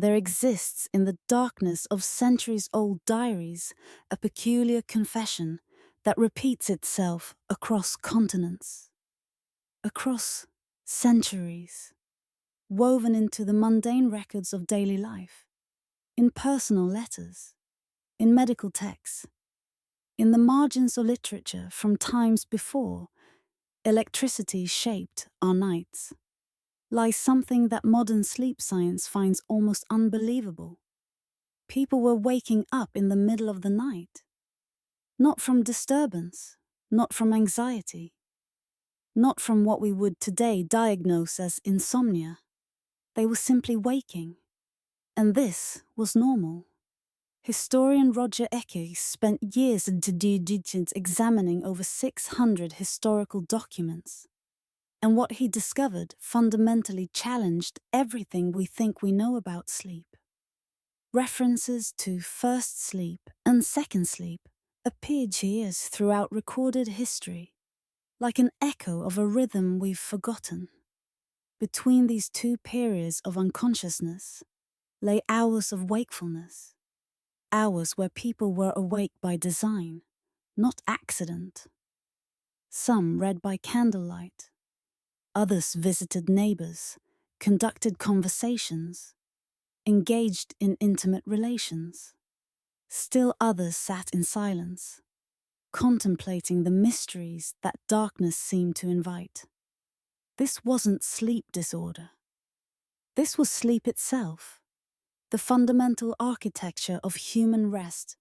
there exists in the darkness of centuries-old diaries a peculiar confession that repeats itself across continents, across centuries, woven into the mundane records of daily life, in personal letters, in medical texts, in the margins of literature from times before electricity shaped our nights, lies something that modern sleep science finds almost unbelievable. People were waking up in the middle of the night, not from disturbance, not from anxiety, not from what we would today diagnose as insomnia. They were simply waking, and this was normal. Historian Roger Ecke spent years in due diligence examining over 600 historical documents, and what he discovered fundamentally challenged everything we think we know about sleep. References to first sleep and second sleep appeared years throughout recorded history, like an echo of a rhythm we've forgotten. Between these two periods of unconsciousness lay hours of wakefulness, hours where people were awake by design, not accident. Some read by candlelight, others visited neighbors, conducted conversations, engaged in intimate relations. Still others sat in silence, contemplating the mysteries that darkness seemed to invite. This wasn't sleep disorder. This was sleep itself, the fundamental architecture of human rest,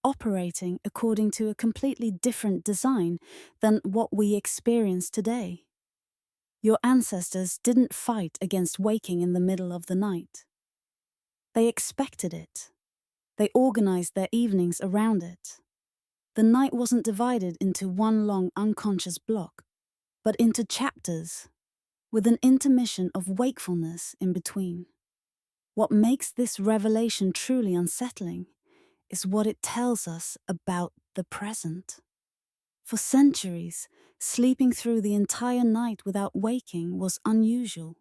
operating according to a completely different design than what we experience today. Your ancestors didn't fight against waking in the middle of the night. They expected it. They organized their evenings around it. The night wasn't divided into one long unconscious block, but into chapters, with an intermission of wakefulness in between. What makes this revelation truly unsettling is what it tells us about the present. For centuries, sleeping through the entire night without waking was unusual.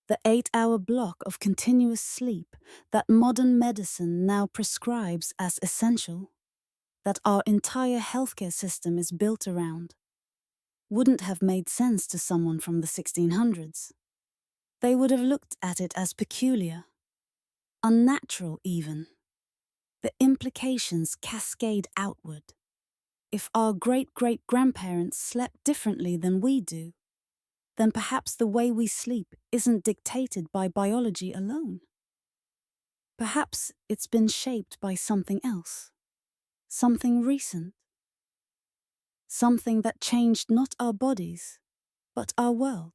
The 8-hour block of continuous sleep that modern medicine now prescribes as essential, that our entire healthcare system is built around, wouldn't have made sense to someone from the 1600s. They would have looked at it as peculiar, unnatural even. The implications cascade outward. If our great-great-grandparents slept differently than we do, then perhaps the way we sleep isn't dictated by biology alone. Perhaps it's been shaped by something else, something recent, something that changed not our bodies, but our world.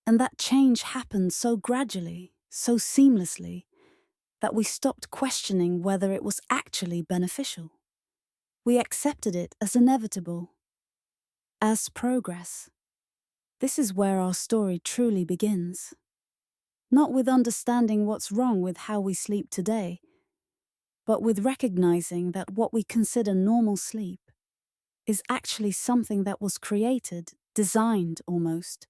And that change happened so gradually, so seamlessly, that we stopped questioning whether it was actually beneficial. We accepted it as inevitable, as progress. This is where our story truly begins. Not with understanding what's wrong with how we sleep today, but with recognizing that what we consider normal sleep is actually something that was created, designed almost,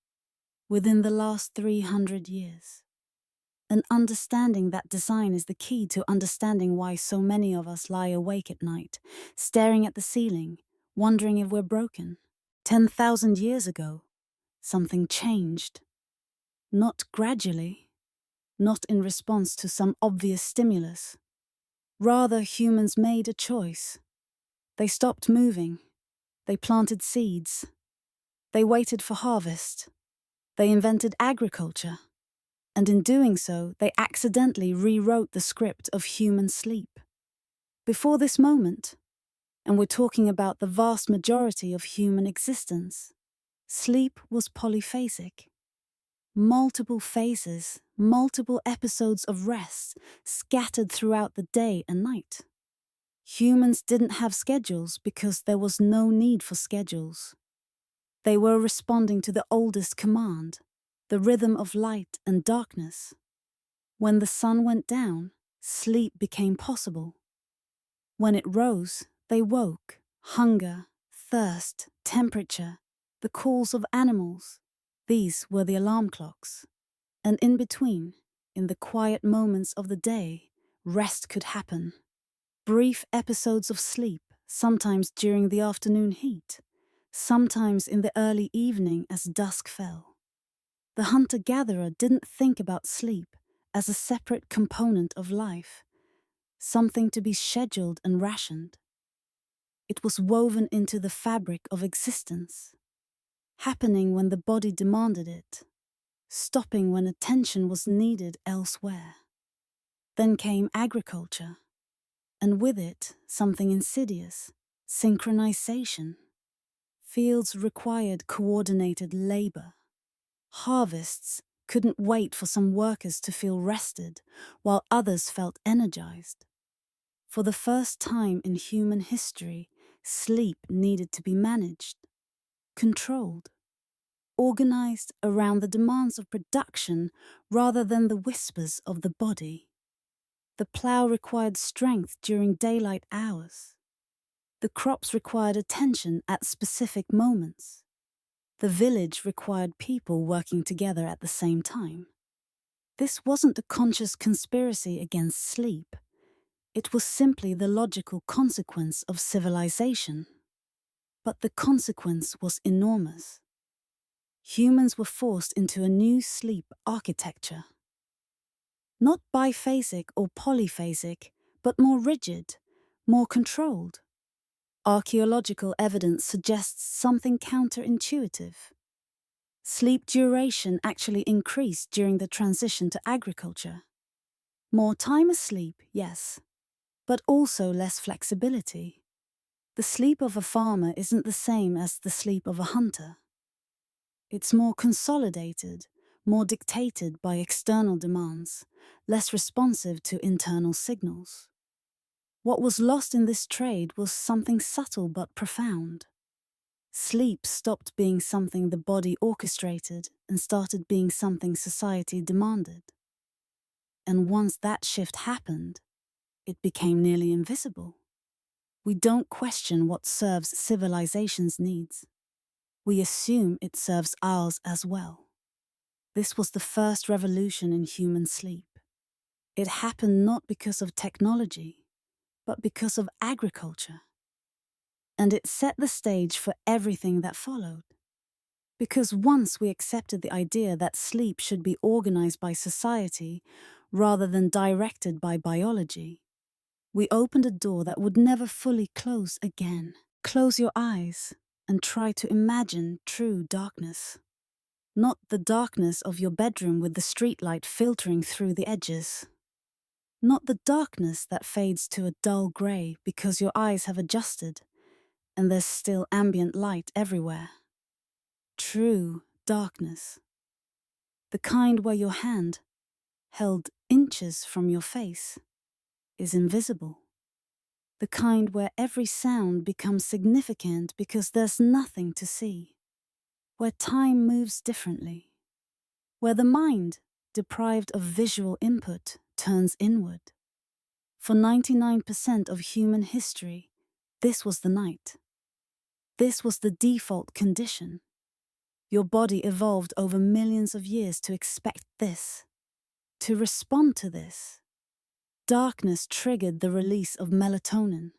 within the last 300 years. And understanding that design is the key to understanding why so many of us lie awake at night, staring at the ceiling, wondering if we're broken. 10,000 years ago, something changed. Not gradually, not in response to some obvious stimulus. Rather, humans made a choice. They stopped moving. They planted seeds. They waited for harvest. They invented agriculture. And in doing so, they accidentally rewrote the script of human sleep. Before this moment, and we're talking about the vast majority of human existence, sleep was polyphasic. Multiple phases, multiple episodes of rest scattered throughout the day and night. Humans didn't have schedules because there was no need for schedules. They were responding to the oldest command, the rhythm of light and darkness. When the sun went down, sleep became possible. When it rose, they woke. Hunger, thirst, temperature, the calls of animals. These were the alarm clocks. And in between, In the quiet moments of the day, rest could happen. Brief episodes of sleep, sometimes during the afternoon heat, sometimes in the early evening as dusk fell. The hunter-gatherer didn't think about sleep as a separate component of life, something to be scheduled and rationed. It was woven into the fabric of existence, happening when the body demanded it, stopping when attention was needed elsewhere. Then came agriculture, and with it something insidious, synchronization. Fields required coordinated labor. Harvests couldn't wait for some workers to feel rested, while others felt energized. For the first time in human history, sleep needed to be managed, controlled, organized around the demands of production rather than the whispers of the body. The plow required strength during daylight hours. The crops required attention at specific moments. The village required people working together at the same time. This wasn't a conscious conspiracy against sleep. It was simply the logical consequence of civilization. But the consequence was enormous. Humans were forced into a new sleep architecture. Not biphasic or polyphasic, but more rigid, more controlled. Archaeological evidence suggests something counterintuitive. Sleep duration actually increased during the transition to agriculture. More time asleep, yes, but also less flexibility. The sleep of a farmer isn't the same as the sleep of a hunter. It's more consolidated, more dictated by external demands, less responsive to internal signals. What was lost in this trade was something subtle but profound. Sleep stopped being something the body orchestrated and started being something society demanded. And once that shift happened, it became nearly invisible. We don't question what serves civilization's needs. We assume it serves ours as well. This was the first revolution in human sleep. It happened not because of technology, but because of agriculture. And it set the stage for everything that followed. Because once we accepted the idea that sleep should be organized by society rather than directed by biology, we opened a door that would never fully close again. Close your eyes and try to imagine true darkness. Not the darkness of your bedroom with the streetlight filtering through the edges. Not the darkness that fades to a dull grey because your eyes have adjusted and there's still ambient light everywhere. True darkness. The kind where your hand, held inches from your face, is invisible. The kind where every sound becomes significant because there's nothing to see. Where time moves differently. Where the mind, deprived of visual input, turns inward. For 99% of human history, this was the night. This was the default condition. Your body evolved over millions of years to expect this, to respond to this. Darkness triggered the release of melatonin,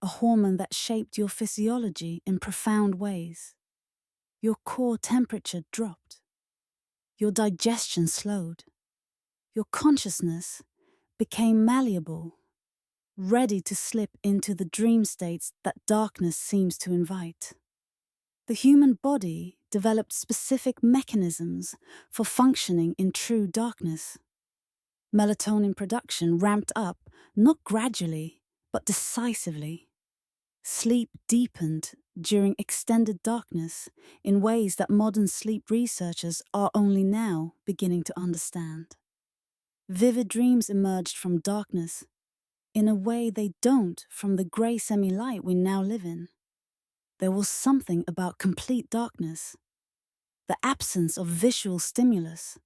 a hormone that shaped your physiology in profound ways. Your core temperature dropped. Your digestion slowed. Your consciousness became malleable, ready to slip into the dream states that darkness seems to invite. The human body developed specific mechanisms for functioning in true darkness. Melatonin production ramped up, not gradually, but decisively. Sleep deepened during extended darkness in ways that modern sleep researchers are only now beginning to understand. Vivid dreams emerged from darkness in a way they don't from the grey semi-light we now live in. There was something about complete darkness, the absence of visual stimulus,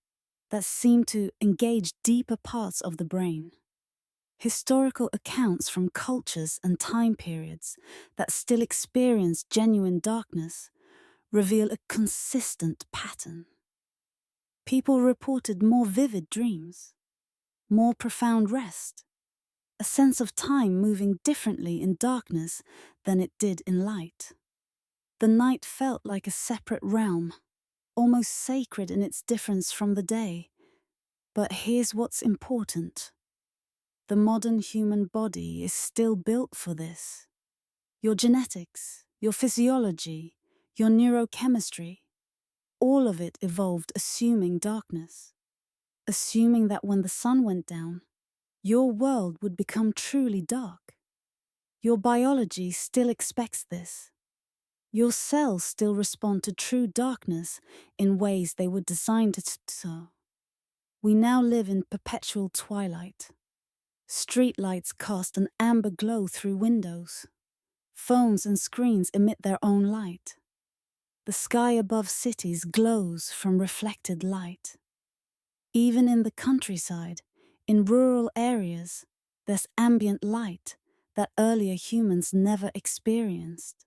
that seemed to engage deeper parts of the brain. Historical accounts from cultures and time periods that still experience genuine darkness reveal a consistent pattern. People reported more vivid dreams, more profound rest, a sense of time moving differently in darkness than it did in light. The night felt like a separate realm, almost sacred in its difference from the day. But here's what's important. The modern human body is still built for this. Your genetics, your physiology, your neurochemistry, all of it evolved assuming darkness, assuming that when the sun went down, your world would become truly dark. Your biology still expects this. Your cells still respond to true darkness in ways they were designed to so. We now live in perpetual twilight. Streetlights cast an amber glow through windows. Phones and screens emit their own light. The sky above cities glows from reflected light. Even in the countryside, in rural areas, there's ambient light that earlier humans never experienced.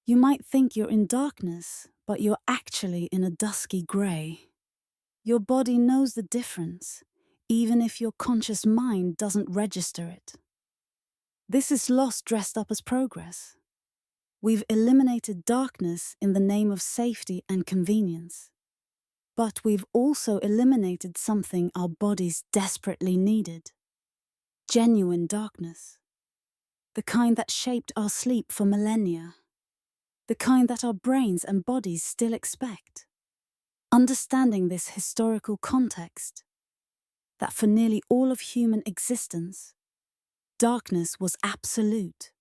You might think you're in darkness, but you're actually in a dusky grey. Your body knows the difference, even if your conscious mind doesn't register it. This is loss dressed up as progress. We've eliminated darkness in the name of safety and convenience. But we've also eliminated something our bodies desperately needed. Genuine darkness. The kind that shaped our sleep for millennia. The kind that our brains and bodies still expect. Understanding this historical context, that for nearly all of human existence, darkness was absolute,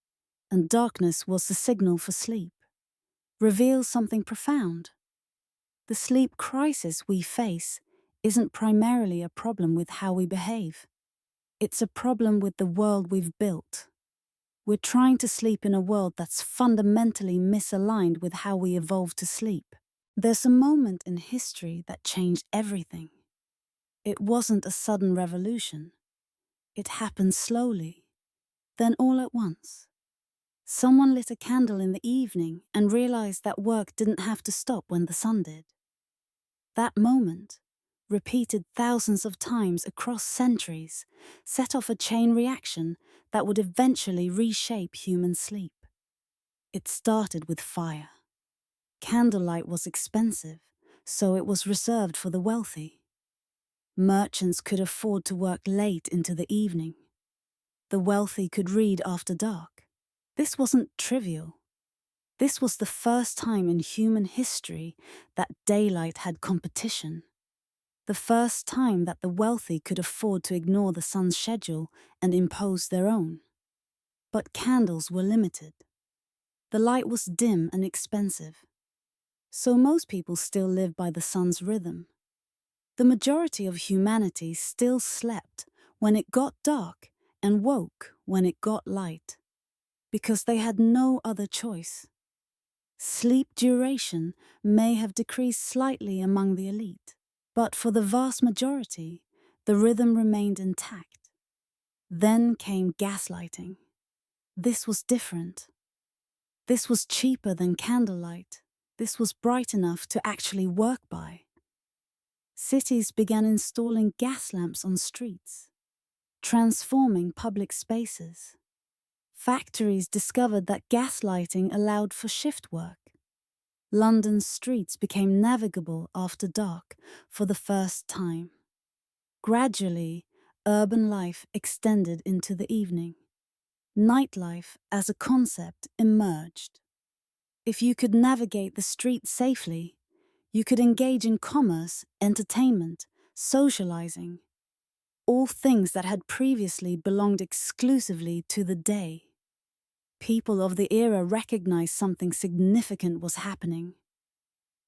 and darkness was the signal for sleep, reveals something profound. The sleep crisis we face isn't primarily a problem with how we behave. It's a problem with the world we've built. We're trying to sleep in a world that's fundamentally misaligned with how we evolved to sleep. There's a moment in history that changed everything. It wasn't a sudden revolution. It happened slowly, then all at once. Someone lit a candle in the evening and realized that work didn't have to stop when the sun did. That moment, repeated thousands of times across centuries, set off a chain reaction that would eventually reshape human sleep. It started with fire. Candlelight was expensive, so it was reserved for the wealthy. Merchants could afford to work late into the evening. The wealthy could read after dark. This wasn't trivial. This was the first time in human history that daylight had competition. The first time that the wealthy could afford to ignore the sun's schedule and impose their own. But candles were limited. The light was dim and expensive. So most people still live by the sun's rhythm. The majority of humanity still slept when it got dark and woke when it got light, because they had no other choice. Sleep duration may have decreased slightly among the elite, but for the vast majority, the rhythm remained intact. Then came gaslighting. This was different. This was cheaper than candlelight. This was bright enough to actually work by. Cities began installing gas lamps on streets, transforming public spaces. Factories discovered that gaslighting allowed for shift work. London's streets became navigable after dark for the first time. Gradually, urban life extended into the evening. Nightlife as a concept emerged. If you could navigate the streets safely, you could engage in commerce, entertainment, socializing, all things that had previously belonged exclusively to the day. People of the era recognized something significant was happening.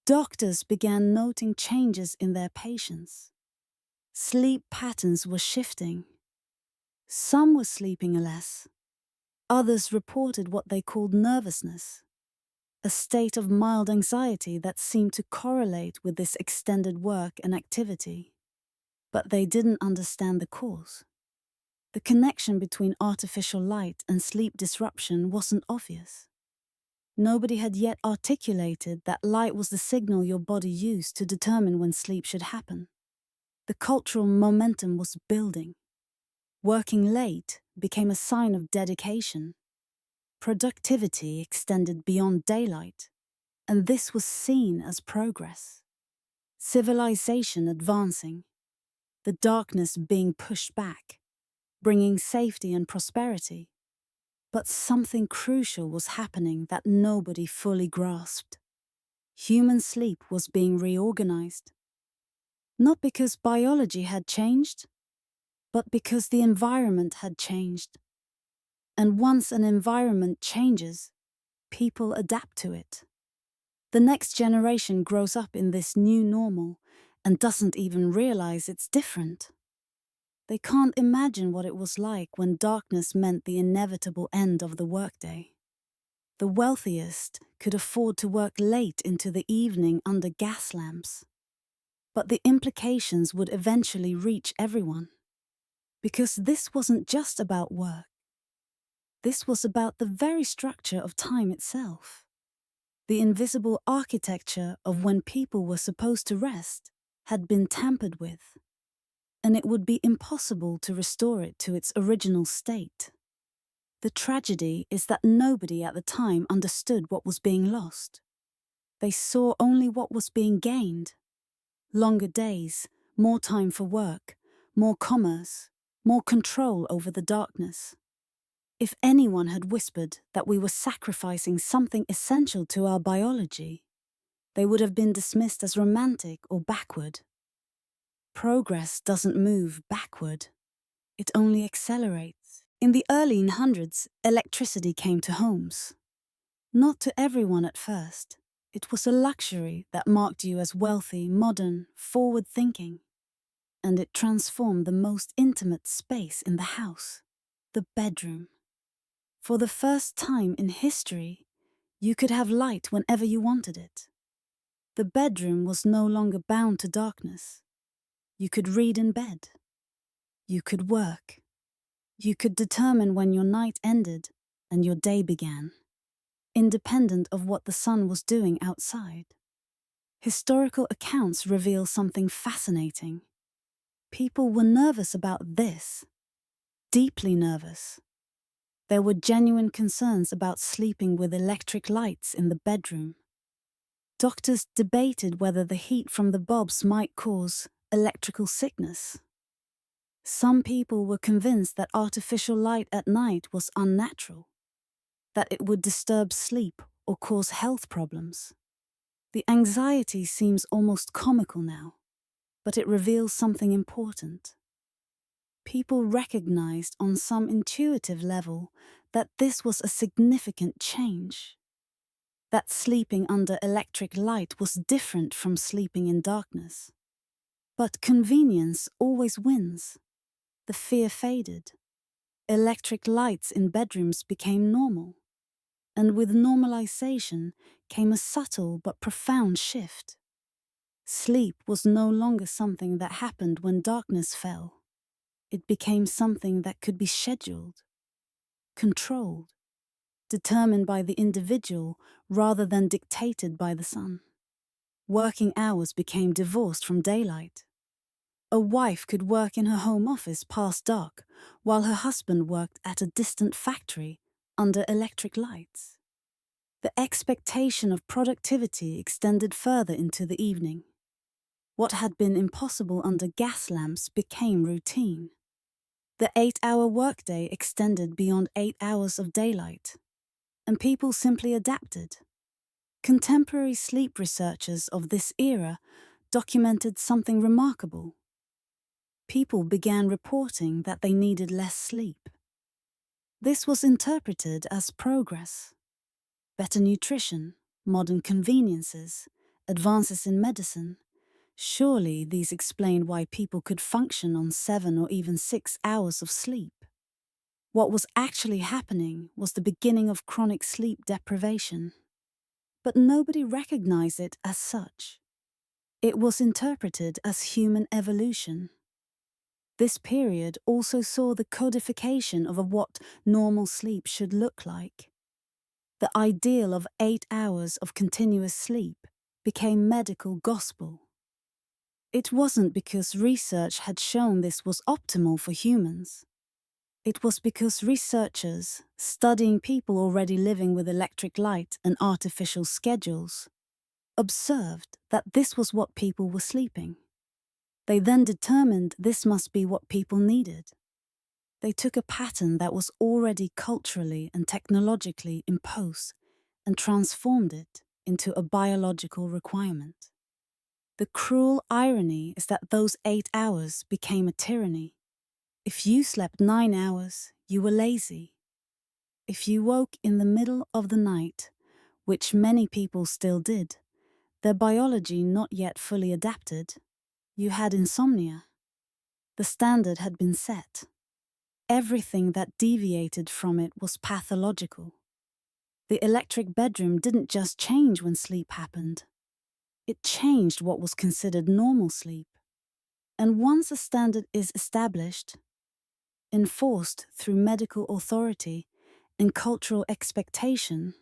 Doctors began noting changes in their patients. Sleep patterns were shifting. Some were sleeping less. Others reported what they called nervousness, a state of mild anxiety that seemed to correlate with this extended work and activity. But they didn't understand the cause. The connection between artificial light and sleep disruption wasn't obvious. Nobody had yet articulated that light was the signal your body used to determine when sleep should happen. The cultural momentum was building. Working late became a sign of dedication. Productivity extended beyond daylight, and this was seen as progress. Civilization advancing, the darkness being pushed back, bringing safety and prosperity. But something crucial was happening that nobody fully grasped. Human sleep was being reorganized. Not because biology had changed, but because the environment had changed. And once an environment changes, people adapt to it. The next generation grows up in this new normal and doesn't even realize it's different. They can't imagine what it was like when darkness meant the inevitable end of the workday. The wealthiest could afford to work late into the evening under gas lamps. But the implications would eventually reach everyone. Because this wasn't just about work. This was about the very structure of time itself. The invisible architecture of when people were supposed to rest had been tampered with, and it would be impossible to restore it to its original state. The tragedy is that nobody at the time understood what was being lost. They saw only what was being gained. Longer days, more time for work, more commerce, more control over the darkness. If anyone had whispered that we were sacrificing something essential to our biology, they would have been dismissed as romantic or backward. Progress doesn't move backward. It only accelerates. In the early 1900s, electricity came to homes. Not to everyone at first. It was a luxury that marked you as wealthy, modern, forward-thinking. And it transformed the most intimate space in the house, the bedroom. For the first time in history, you could have light whenever you wanted it. The bedroom was no longer bound to darkness. You could read in bed. You could work. You could determine when your night ended and your day began, independent of what the sun was doing outside. Historical accounts reveal something fascinating. People were nervous about this, deeply nervous. There were genuine concerns about sleeping with electric lights in the bedroom. Doctors debated whether the heat from the bulbs might cause electrical sickness. Some people were convinced that artificial light at night was unnatural, that it would disturb sleep or cause health problems. The anxiety seems almost comical now, but it reveals something important. People recognized on some intuitive level that this was a significant change. That sleeping under electric light was different from sleeping in darkness. But convenience always wins. The fear faded. Electric lights in bedrooms became normal. And with normalization came a subtle but profound shift. Sleep was no longer something that happened when darkness fell. It became something that could be scheduled, controlled, determined by the individual rather than dictated by the sun. Working hours became divorced from daylight. A wife could work in her home office past dark, while her husband worked at a distant factory under electric lights. The expectation of productivity extended further into the evening. What had been impossible under gas lamps became routine. The 8-hour workday extended beyond 8 hours of daylight, and people simply adapted. Contemporary sleep researchers of this era documented something remarkable. People began reporting that they needed less sleep. This was interpreted as progress. Better nutrition, modern conveniences, advances in medicine. Surely these explained why people could function on 7 or even 6 hours of sleep. What was actually happening was the beginning of chronic sleep deprivation. But nobody recognized it as such. It was interpreted as human evolution. This period also saw the codification of what normal sleep should look like. The ideal of 8 hours of continuous sleep became medical gospel. It wasn't because research had shown this was optimal for humans. It was because researchers, studying people already living with electric light and artificial schedules, observed that this was what people were sleeping. They then determined this must be what people needed. They took a pattern that was already culturally and technologically imposed and transformed it into a biological requirement. The cruel irony is that those 8 hours became a tyranny. If you slept 9 hours, you were lazy. If you woke in the middle of the night, which many people still did, their biology not yet fully adapted, you had insomnia. The standard had been set. Everything that deviated from it was pathological. The electric bedroom didn't just change when sleep happened. It changed what was considered normal sleep. And once a standard is established, enforced through medical authority and cultural expectation,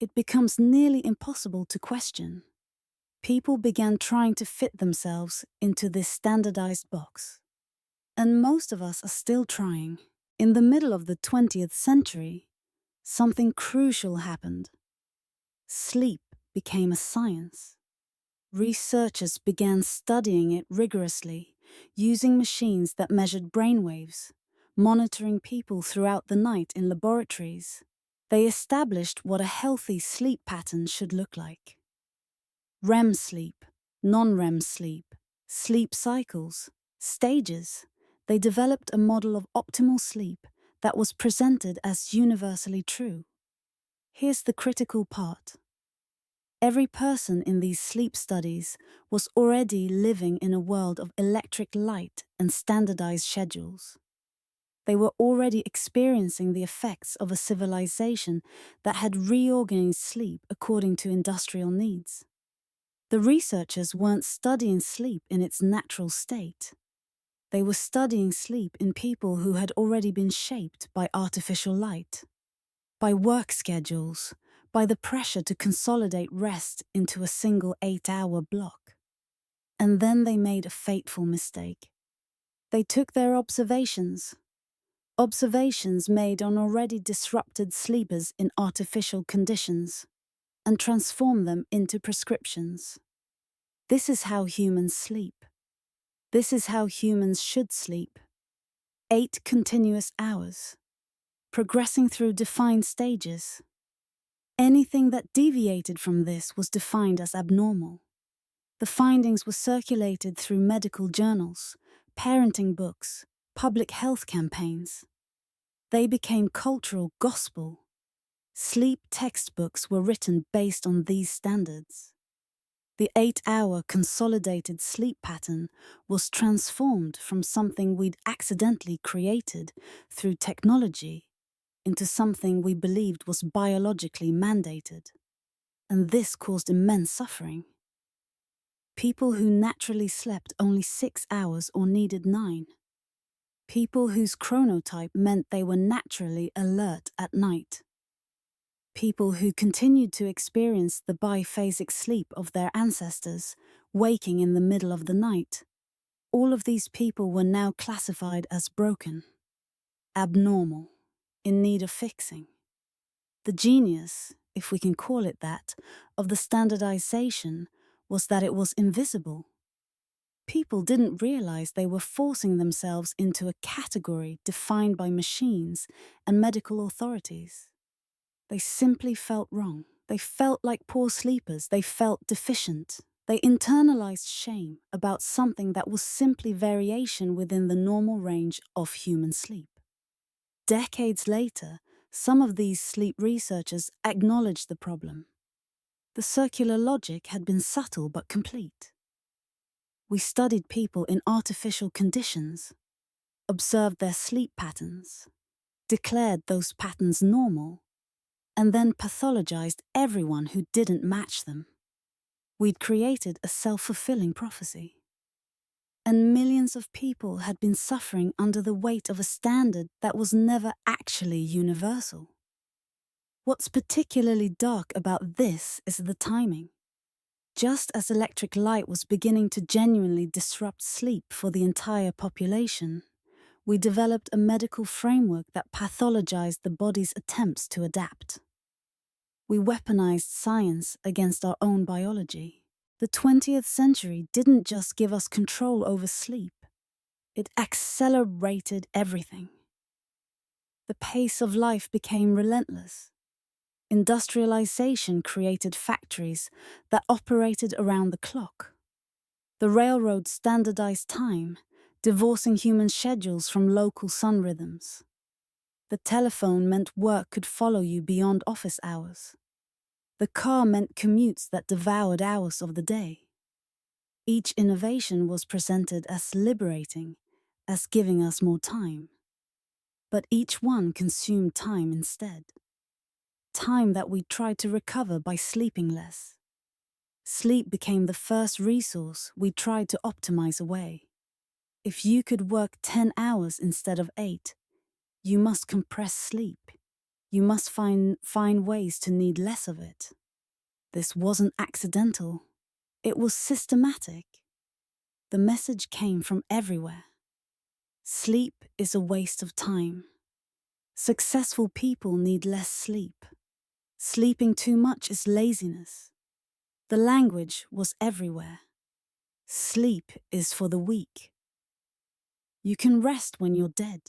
it becomes nearly impossible to question. People began trying to fit themselves into this standardized box. And most of us are still trying. In the middle of the 20th century, something crucial happened. Sleep became a science. Researchers began studying it rigorously, using machines that measured brainwaves, monitoring people throughout the night in laboratories. They established what a healthy sleep pattern should look like. REM sleep, non-REM sleep, sleep cycles, stages. They developed a model of optimal sleep that was presented as universally true. Here's the critical part. Every person in these sleep studies was already living in a world of electric light and standardized schedules. They were already experiencing the effects of a civilization that had reorganized sleep according to industrial needs. The researchers weren't studying sleep in its natural state. They were studying sleep in people who had already been shaped by artificial light, by work schedules, by the pressure to consolidate rest into a single 8-hour block. And then they made a fateful mistake. They took their observations made on already disrupted sleepers in artificial conditions, and transformed them into prescriptions. This is how humans sleep. This is how humans should sleep. 8 continuous hours, progressing through defined stages. Anything that deviated from this was defined as abnormal. The findings were circulated through medical journals, parenting books, public health campaigns. They became cultural gospel. Sleep textbooks were written based on these standards. The 8-hour consolidated sleep pattern was transformed from something we'd accidentally created through technology into something we believed was biologically mandated. And this caused immense suffering. People who naturally slept only 6 hours or needed 9. People whose chronotype meant they were naturally alert at night. People who continued to experience the biphasic sleep of their ancestors, waking in the middle of the night. All of these people were now classified as broken, abnormal, in need of fixing. The genius, if we can call it that, of the standardization was that it was invisible. People didn't realize they were forcing themselves into a category defined by machines and medical authorities. They simply felt wrong. They felt like poor sleepers. They felt deficient. They internalized shame about something that was simply variation within the normal range of human sleep. Decades later, some of these sleep researchers acknowledged the problem. The circular logic had been subtle but complete. We studied people in artificial conditions, observed their sleep patterns, declared those patterns normal, and then pathologized everyone who didn't match them. We'd created a self-fulfilling prophecy. And millions of people had been suffering under the weight of a standard that was never actually universal. What's particularly dark about this is the timing. Just as electric light was beginning to genuinely disrupt sleep for the entire population, we developed a medical framework that pathologized the body's attempts to adapt. We weaponized science against our own biology. The 20th century didn't just give us control over sleep, it accelerated everything. The pace of life became relentless. Industrialization created factories that operated around the clock. The railroad standardized time, divorcing human schedules from local sun rhythms. The telephone meant work could follow you beyond office hours. The car meant commutes that devoured hours of the day. Each innovation was presented as liberating, as giving us more time. But each one consumed time instead. Time that we tried to recover by sleeping less. Sleep became the first resource we tried to optimize away. If you could work 10 hours instead of 8, you must compress sleep. You must find ways to need less of it. This wasn't accidental. It was systematic. The message came from everywhere. Sleep is a waste of time. Successful people need less sleep. Sleeping too much is laziness. The language was everywhere. Sleep is for the weak. You can rest when you're dead.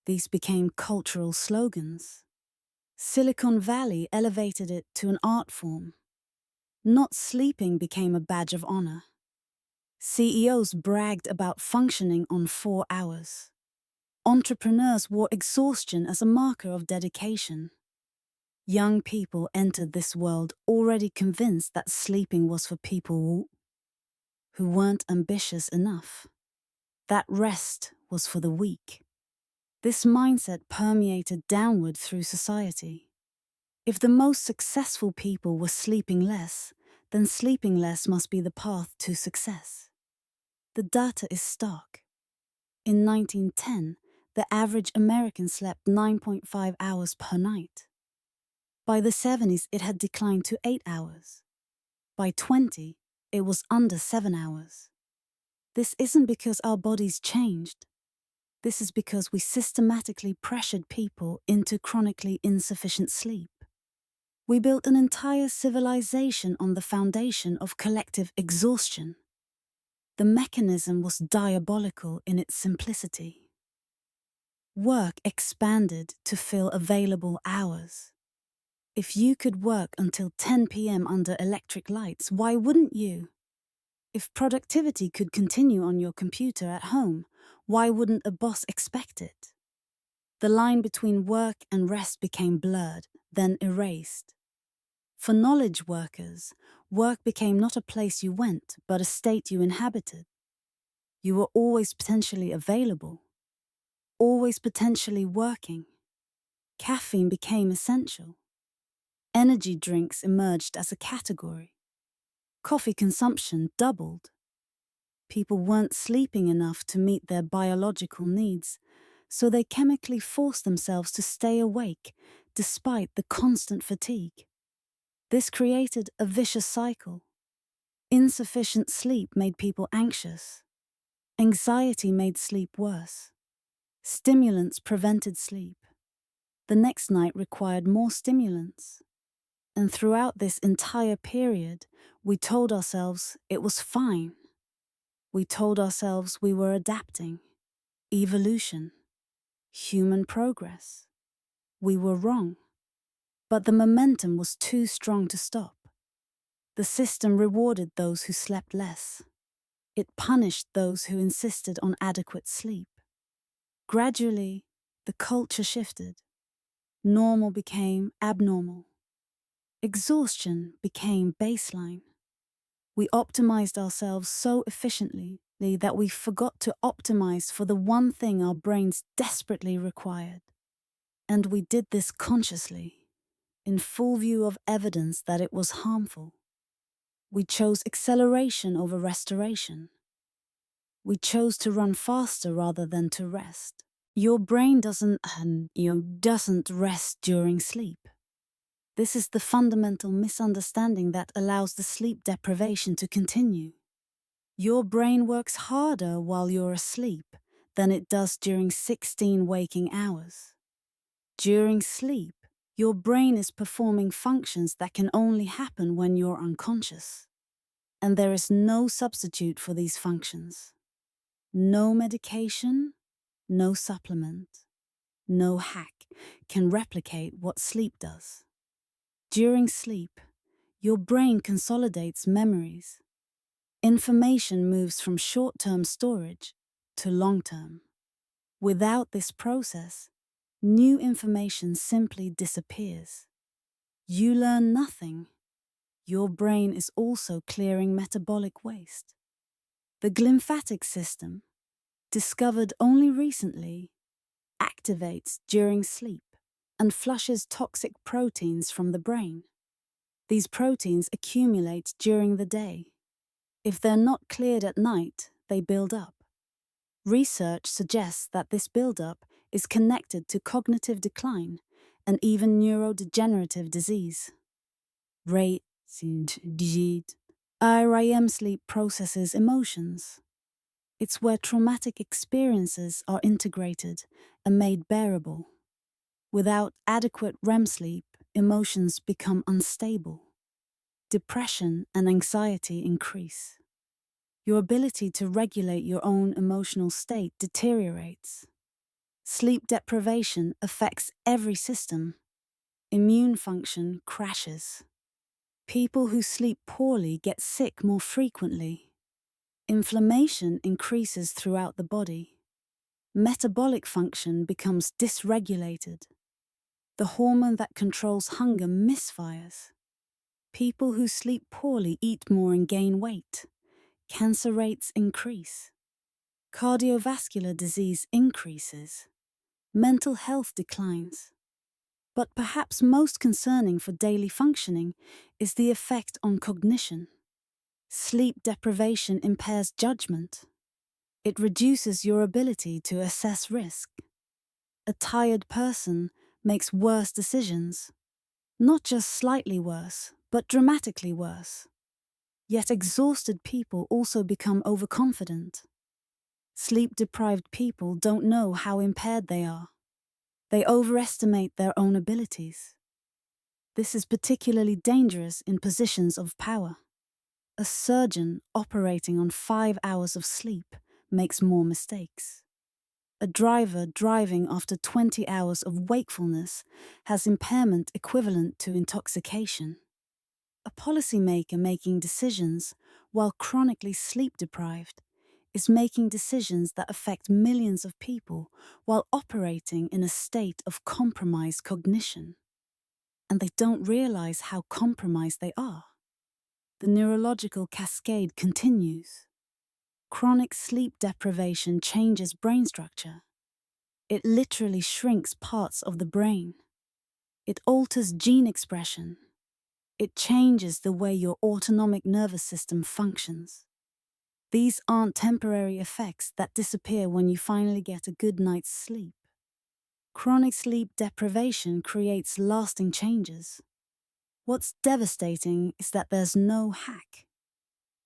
These became cultural slogans. Silicon Valley elevated it to an art form. Not sleeping became a badge of honor. CEOs bragged about functioning on 4 hours. Entrepreneurs wore exhaustion as a marker of dedication. Young people entered this world already convinced that sleeping was for people who weren't ambitious enough. That rest was for the weak. This mindset permeated downward through society. If the most successful people were sleeping less, then sleeping less must be the path to success. The data is stark. In 1910, the average American slept 9.5 hours per night. By the 70s, it had declined to 8 hours. By 20, it was under 7 hours. This isn't because our bodies changed. This is because we systematically pressured people into chronically insufficient sleep. We built an entire civilization on the foundation of collective exhaustion. The mechanism was diabolical in its simplicity. Work expanded to fill available hours. If you could work until 10 p.m. under electric lights, why wouldn't you? If productivity could continue on your computer at home, why wouldn't a boss expect it? The line between work and rest became blurred, then erased. For knowledge workers, work became not a place you went, but a state you inhabited. You were always potentially available, always potentially working. Caffeine became essential. Energy drinks emerged as a category. Coffee consumption doubled. People weren't sleeping enough to meet their biological needs, so they chemically forced themselves to stay awake despite the constant fatigue. This created a vicious cycle. Insufficient sleep made people anxious. Anxiety made sleep worse. Stimulants prevented sleep. The next night required more stimulants. And throughout this entire period, we told ourselves it was fine. We told ourselves we were adapting. Evolution. Human progress. We were wrong. But the momentum was too strong to stop. The system rewarded those who slept less. It punished those who insisted on adequate sleep. Gradually, the culture shifted. Normal became abnormal. Exhaustion became baseline. We optimized ourselves so efficiently that we forgot to optimize for the one thing our brains desperately required. And we did this consciously, in full view of evidence that it was harmful. We chose acceleration over restoration. We chose to run faster rather than to rest. Your brain doesn't rest during sleep. This is the fundamental misunderstanding that allows the sleep deprivation to continue. Your brain works harder while you're asleep than it does during 16 waking hours. During sleep, your brain is performing functions that can only happen when you're unconscious. And there is no substitute for these functions. No medication, no supplement, no hack can replicate what sleep does. During sleep, your brain consolidates memories. Information moves from short-term storage to long-term. Without this process, new information simply disappears. You learn nothing. Your brain is also clearing metabolic waste. The glymphatic system, discovered only recently, activates during sleep and flushes toxic proteins from the brain. These proteins accumulate during the day. If they're not cleared at night, they build up. Research suggests that this buildup is connected to cognitive decline and even neurodegenerative disease. REM sleep processes emotions. It's where traumatic experiences are integrated and made bearable. Without adequate REM sleep, emotions become unstable. Depression and anxiety increase. Your ability to regulate your own emotional state deteriorates. Sleep deprivation affects every system. Immune function crashes. People who sleep poorly get sick more frequently. Inflammation increases throughout the body. Metabolic function becomes dysregulated. The hormone that controls hunger misfires. People who sleep poorly eat more and gain weight. Cancer rates increase. Cardiovascular disease increases. Mental health declines. But perhaps most concerning for daily functioning is the effect on cognition. Sleep deprivation impairs judgment. It reduces your ability to assess risk. A tired person makes worse decisions. Not just slightly worse, but dramatically worse. Yet exhausted people also become overconfident. Sleep-deprived people don't know how impaired they are. They overestimate their own abilities. This is particularly dangerous in positions of power. A surgeon operating on 5 hours of sleep makes more mistakes. A driver driving after 20 hours of wakefulness has impairment equivalent to intoxication. A policymaker making decisions while chronically sleep-deprived is making decisions that affect millions of people while operating in a state of compromised cognition. And they don't realize how compromised they are. The neurological cascade continues. Chronic sleep deprivation changes brain structure. It literally shrinks parts of the brain. It alters gene expression. It changes the way your autonomic nervous system functions. These aren't temporary effects that disappear when you finally get a good night's sleep. Chronic sleep deprivation creates lasting changes. What's devastating is that there's no hack.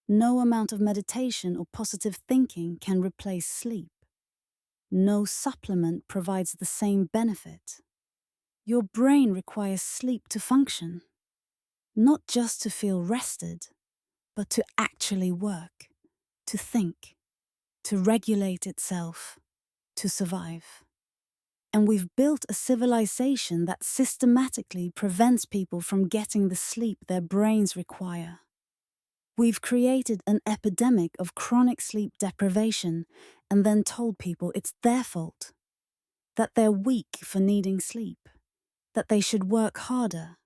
No amount of meditation or positive thinking can replace sleep. No supplement provides the same benefit. Your brain requires sleep to function, not just to feel rested, but to actually work, to think, to regulate itself, to survive. And we've built a civilization that systematically prevents people from getting the sleep their brains require. We've created an epidemic of chronic sleep deprivation and then told people it's their fault, that they're weak for needing sleep, that they should work harder.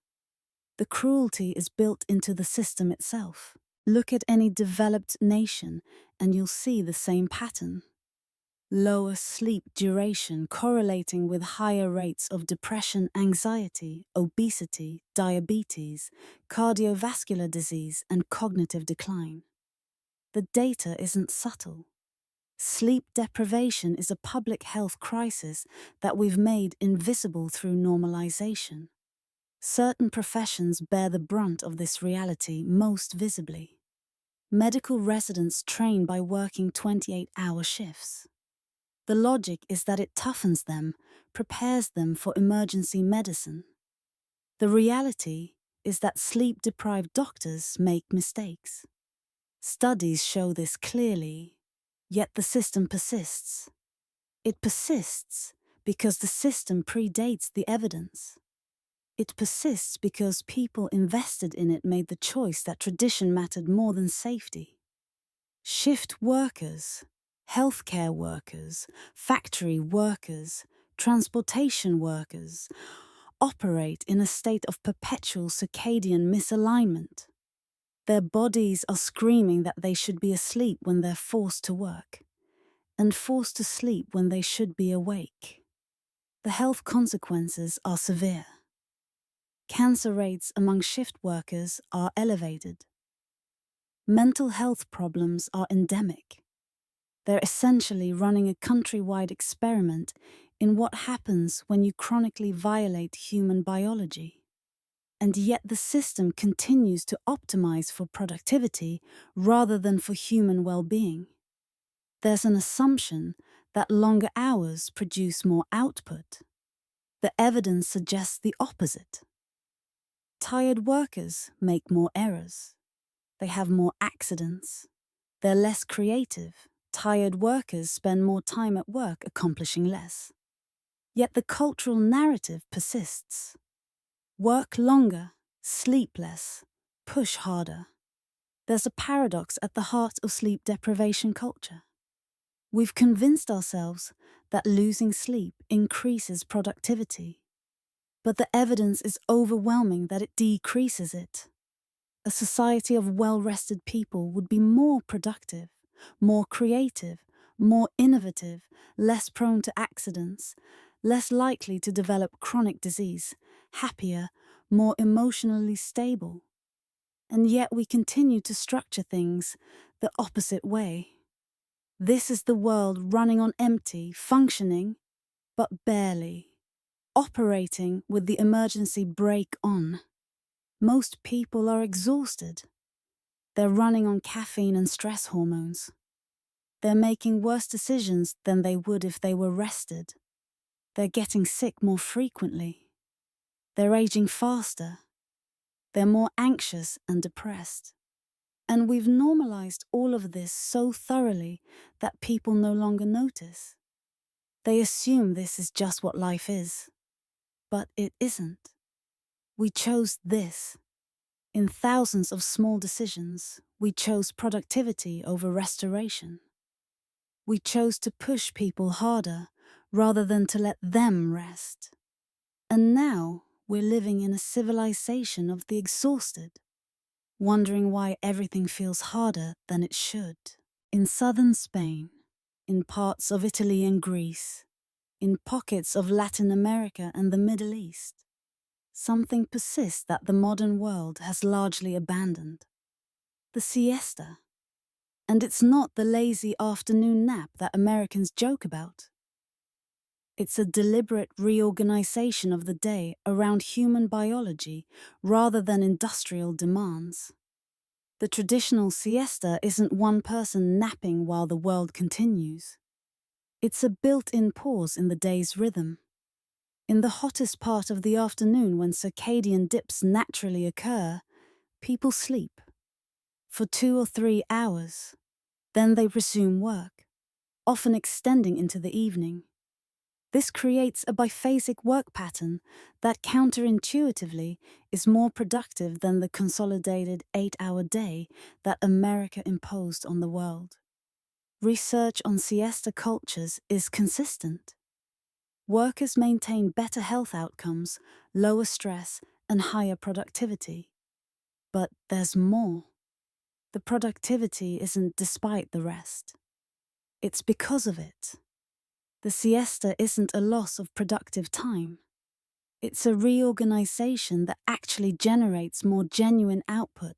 The cruelty is built into the system itself. Look at any developed nation and you'll see the same pattern. Lower sleep duration correlating with higher rates of depression, anxiety, obesity, diabetes, cardiovascular disease, and cognitive decline. The data isn't subtle. Sleep deprivation is a public health crisis that we've made invisible through normalization. Certain professions bear the brunt of this reality most visibly. Medical residents train by working 28-hour shifts. The logic is that it toughens them, prepares them for emergency medicine. The reality is that sleep-deprived doctors make mistakes. Studies show this clearly, yet the system persists. It persists because the system predates the evidence. It persists because people invested in it made the choice that tradition mattered more than safety. Shift workers, healthcare workers, factory workers, transportation workers operate in a state of perpetual circadian misalignment. Their bodies are screaming that they should be asleep when they're forced to work, and forced to sleep when they should be awake. The health consequences are severe. Cancer rates among shift workers are elevated. Mental health problems are endemic. They're essentially running a countrywide experiment in what happens when you chronically violate human biology. And yet the system continues to optimize for productivity rather than for human well-being. There's an assumption that longer hours produce more output. The evidence suggests the opposite. Tired workers make more errors. They have more accidents. They're less creative. Tired workers spend more time at work accomplishing less. Yet the cultural narrative persists. Work longer, sleep less, push harder. There's a paradox at the heart of sleep deprivation culture. We've convinced ourselves that losing sleep increases productivity. But the evidence is overwhelming that it decreases it. A society of well-rested people would be more productive, more creative, more innovative, less prone to accidents, less likely to develop chronic disease, happier, more emotionally stable. And yet we continue to structure things the opposite way. This is the world running on empty, functioning, but barely, operating with the emergency brake on. Most people are exhausted. They're running on caffeine and stress hormones. They're making worse decisions than they would if they were rested. They're getting sick more frequently. They're aging faster. They're more anxious and depressed. And we've normalized all of this so thoroughly that people no longer notice. They assume this is just what life is. But it isn't. We chose this. In thousands of small decisions, we chose productivity over restoration. We chose to push people harder rather than to let them rest. And now we're living in a civilization of the exhausted, wondering why everything feels harder than it should. In southern Spain, in parts of Italy and Greece, in pockets of Latin America and the Middle East, something persists that the modern world has largely abandoned. The siesta. And it's not the lazy afternoon nap that Americans joke about. It's a deliberate reorganization of the day around human biology rather than industrial demands. The traditional siesta isn't one person napping while the world continues. It's a built-in pause in the day's rhythm. In the hottest part of the afternoon, when circadian dips naturally occur, people sleep for 2 or 3 hours. Then they resume work, often extending into the evening. This creates a biphasic work pattern that counterintuitively is more productive than the consolidated 8-hour day that America imposed on the world. Research on siesta cultures is consistent. Workers maintain better health outcomes, lower stress, and higher productivity. But there's more. The productivity isn't despite the rest. It's because of it. The siesta isn't a loss of productive time. It's a reorganization that actually generates more genuine output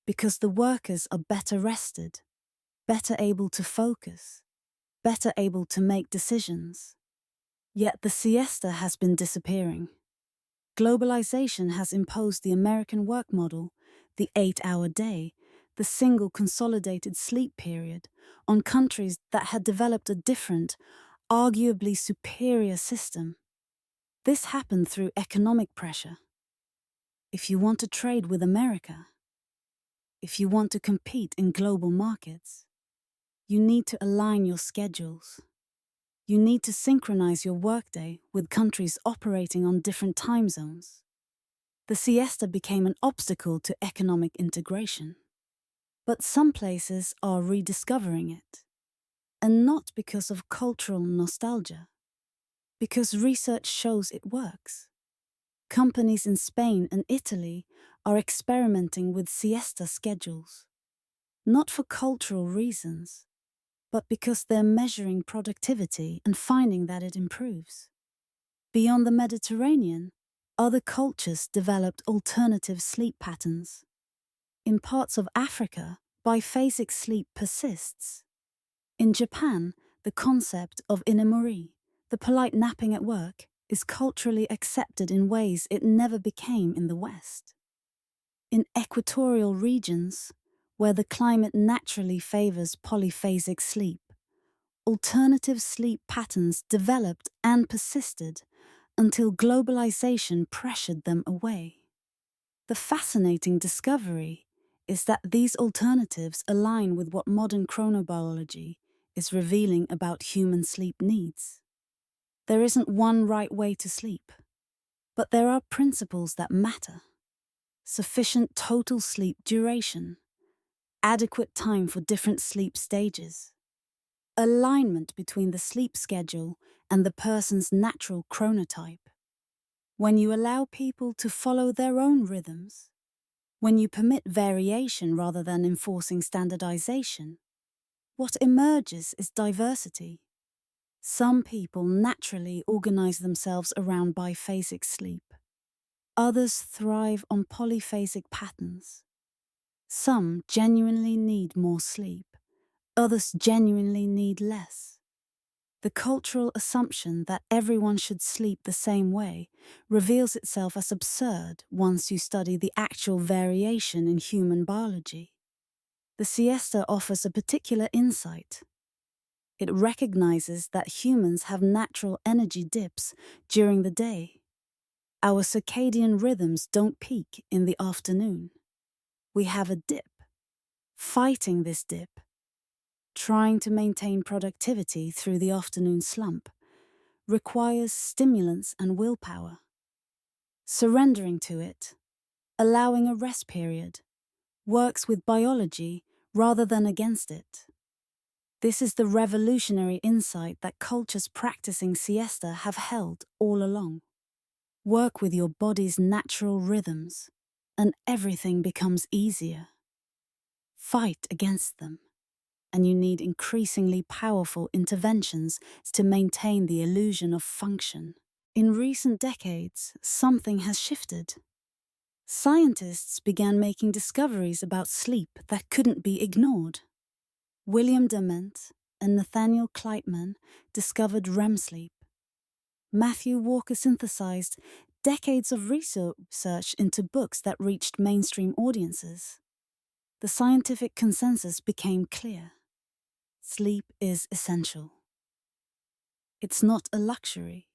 because the workers are better rested, better able to focus, better able to make decisions. Yet the siesta has been disappearing. globalization has imposed the American work model, the 8-hour day, the single consolidated sleep period, on countries that had developed a different, arguably superior system. This happened through economic pressure. If you want to trade with America, if you want to compete in global markets, you need to align your schedules. You need to synchronize your workday with countries operating on different time zones. The siesta became an obstacle to economic integration. But some places are rediscovering it. And not because of cultural nostalgia, because research shows it works. Companies in Spain and Italy are experimenting with siesta schedules, not for cultural reasons, but because they're measuring productivity and finding that it improves. Beyond the Mediterranean, other cultures developed alternative sleep patterns. In parts of Africa, biphasic sleep persists. In Japan, the concept of inemori, the polite napping at work, is culturally accepted in ways it never became in the West. In equatorial regions, where the climate naturally favors polyphasic sleep, alternative sleep patterns developed and persisted until globalization pressured them away. The fascinating discovery is that these alternatives align with what modern chronobiology is revealing about human sleep needs. There isn't one right way to sleep, but there are principles that matter. Sufficient total sleep duration, adequate time for different sleep stages, alignment between the sleep schedule and the person's natural chronotype. When you allow people to follow their own rhythms, when you permit variation rather than enforcing standardization, what emerges is diversity. Some people naturally organize themselves around biphasic sleep. Others thrive on polyphasic patterns. Some genuinely need more sleep. Others genuinely need less. The cultural assumption that everyone should sleep the same way reveals itself as absurd once you study the actual variation in human biology. The siesta offers a particular insight. It recognizes that humans have natural energy dips during the day. Our circadian rhythms don't peak in the afternoon. We have a dip. Fighting this dip, trying to maintain productivity through the afternoon slump, requires stimulants and willpower. Surrendering to it, allowing a rest period, works with biology rather than against it. This is the revolutionary insight that cultures practicing siesta have held all along. Work with your body's natural rhythms, and everything becomes easier. Fight against them, and you need increasingly powerful interventions to maintain the illusion of function. In recent decades, something has shifted. Scientists began making discoveries about sleep that couldn't be ignored. William Dement and Nathaniel Kleitman discovered REM sleep. Matthew Walker synthesized decades of research into books that reached mainstream audiences. The scientific consensus became clear. Sleep is essential. It's not a luxury.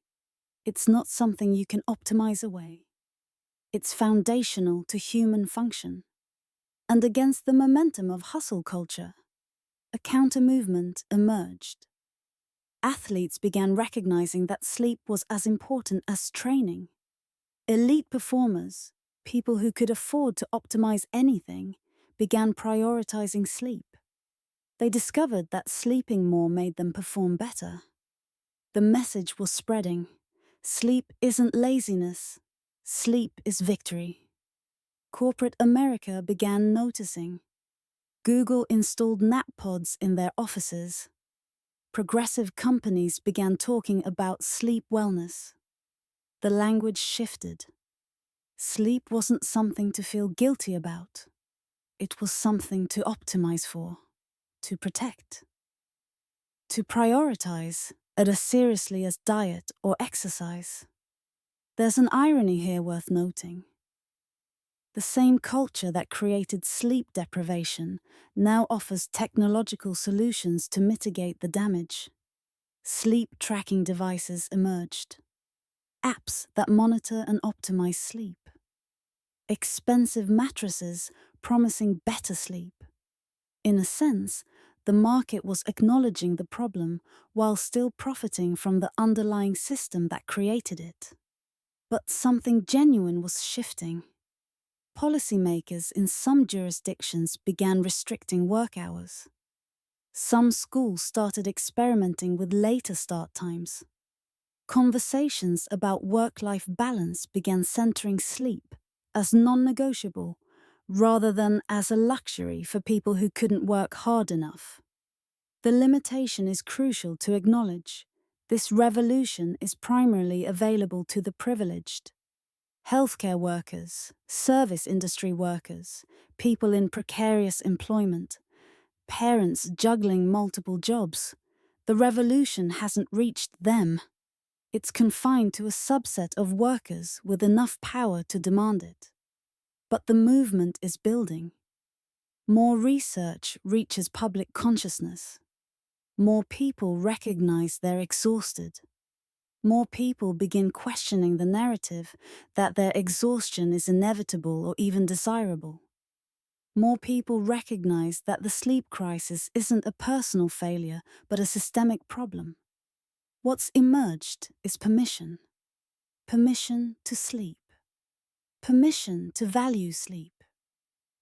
It's not something you can optimize away. It's foundational to human function. And against the momentum of hustle culture, a counter-movement emerged. Athletes began recognizing that sleep was as important as training. Elite performers, people who could afford to optimize anything, began prioritizing sleep. They discovered that sleeping more made them perform better. The message was spreading. Sleep isn't laziness. Sleep is victory. Corporate America began noticing. Google installed nap pods in their offices. Progressive companies began talking about sleep wellness. The language shifted. Sleep wasn't something to feel guilty about. It was something to optimize for, to protect, to prioritize as seriously as diet or exercise. There's an irony here worth noting. The same culture that created sleep deprivation now offers technological solutions to mitigate the damage. Sleep tracking devices emerged. Apps that monitor and optimize sleep. Expensive mattresses promising better sleep. In a sense, the market was acknowledging the problem while still profiting from the underlying system that created it. But something genuine was shifting. Policymakers in some jurisdictions began restricting work hours. Some schools started experimenting with later start times. Conversations about work-life balance began centering sleep as non-negotiable rather than as a luxury for people who couldn't work hard enough. The limitation is crucial to acknowledge. This revolution is primarily available to the privileged. Healthcare workers, service industry workers, people in precarious employment, parents juggling multiple jobs. The revolution hasn't reached them. It's confined to a subset of workers with enough power to demand it. But the movement is building. More research reaches public consciousness. More people recognize they're exhausted. More people begin questioning the narrative that their exhaustion is inevitable or even desirable. More people recognize that the sleep crisis isn't a personal failure, but a systemic problem. What's emerged is permission. Permission to sleep. Permission to value sleep.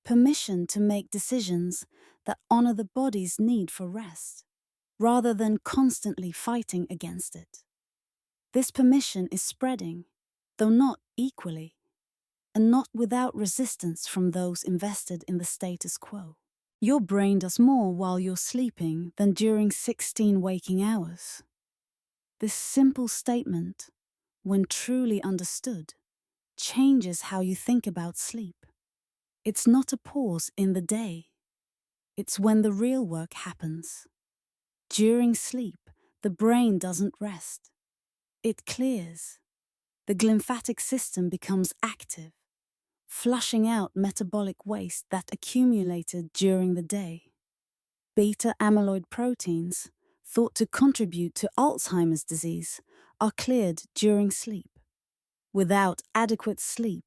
Permission to make decisions that honor the body's need for rest, rather than constantly fighting against it. This permission is spreading, though not equally, and not without resistance from those invested in the status quo. Your brain does more while you're sleeping than during 16 waking hours. This simple statement, when truly understood, changes how you think about sleep. It's not a pause in the day. It's when the real work happens. During sleep, the brain doesn't rest. It clears. The glymphatic system becomes active, flushing out metabolic waste that accumulated during the day. Beta amyloid proteins, thought to contribute to Alzheimer's disease, are cleared during sleep. Without adequate sleep,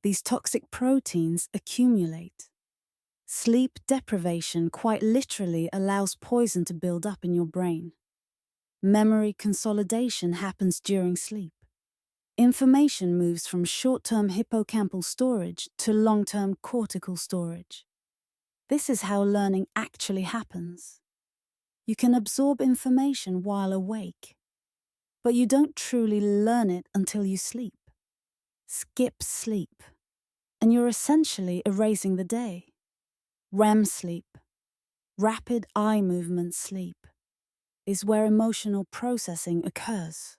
these toxic proteins accumulate. Sleep deprivation quite literally allows poison to build up in your brain. Memory consolidation happens during sleep. Information moves from short-term hippocampal storage to long-term cortical storage. This is how learning actually happens. You can absorb information while awake, but you don't truly learn it until you sleep. Skip sleep, and you're essentially erasing the day. REM sleep, rapid eye movement sleep, is where emotional processing occurs.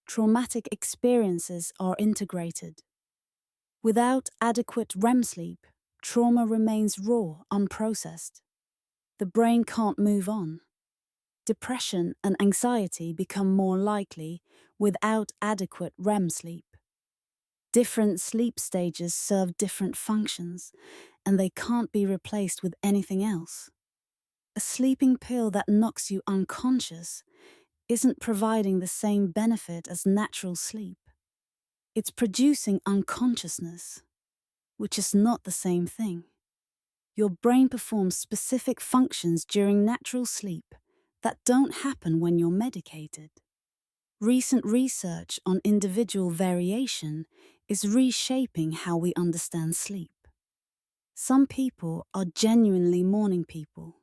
Traumatic experiences are integrated. Without adequate REM sleep, trauma remains raw, unprocessed. The brain can't move on. Depression and anxiety become more likely without adequate REM sleep. Different sleep stages serve different functions, and they can't be replaced with anything else. A sleeping pill that knocks you unconscious isn't providing the same benefit as natural sleep. It's producing unconsciousness, which is not the same thing. Your brain performs specific functions during natural sleep that don't happen when you're medicated. Recent research on individual variation is reshaping how we understand sleep. Some people are genuinely morning people.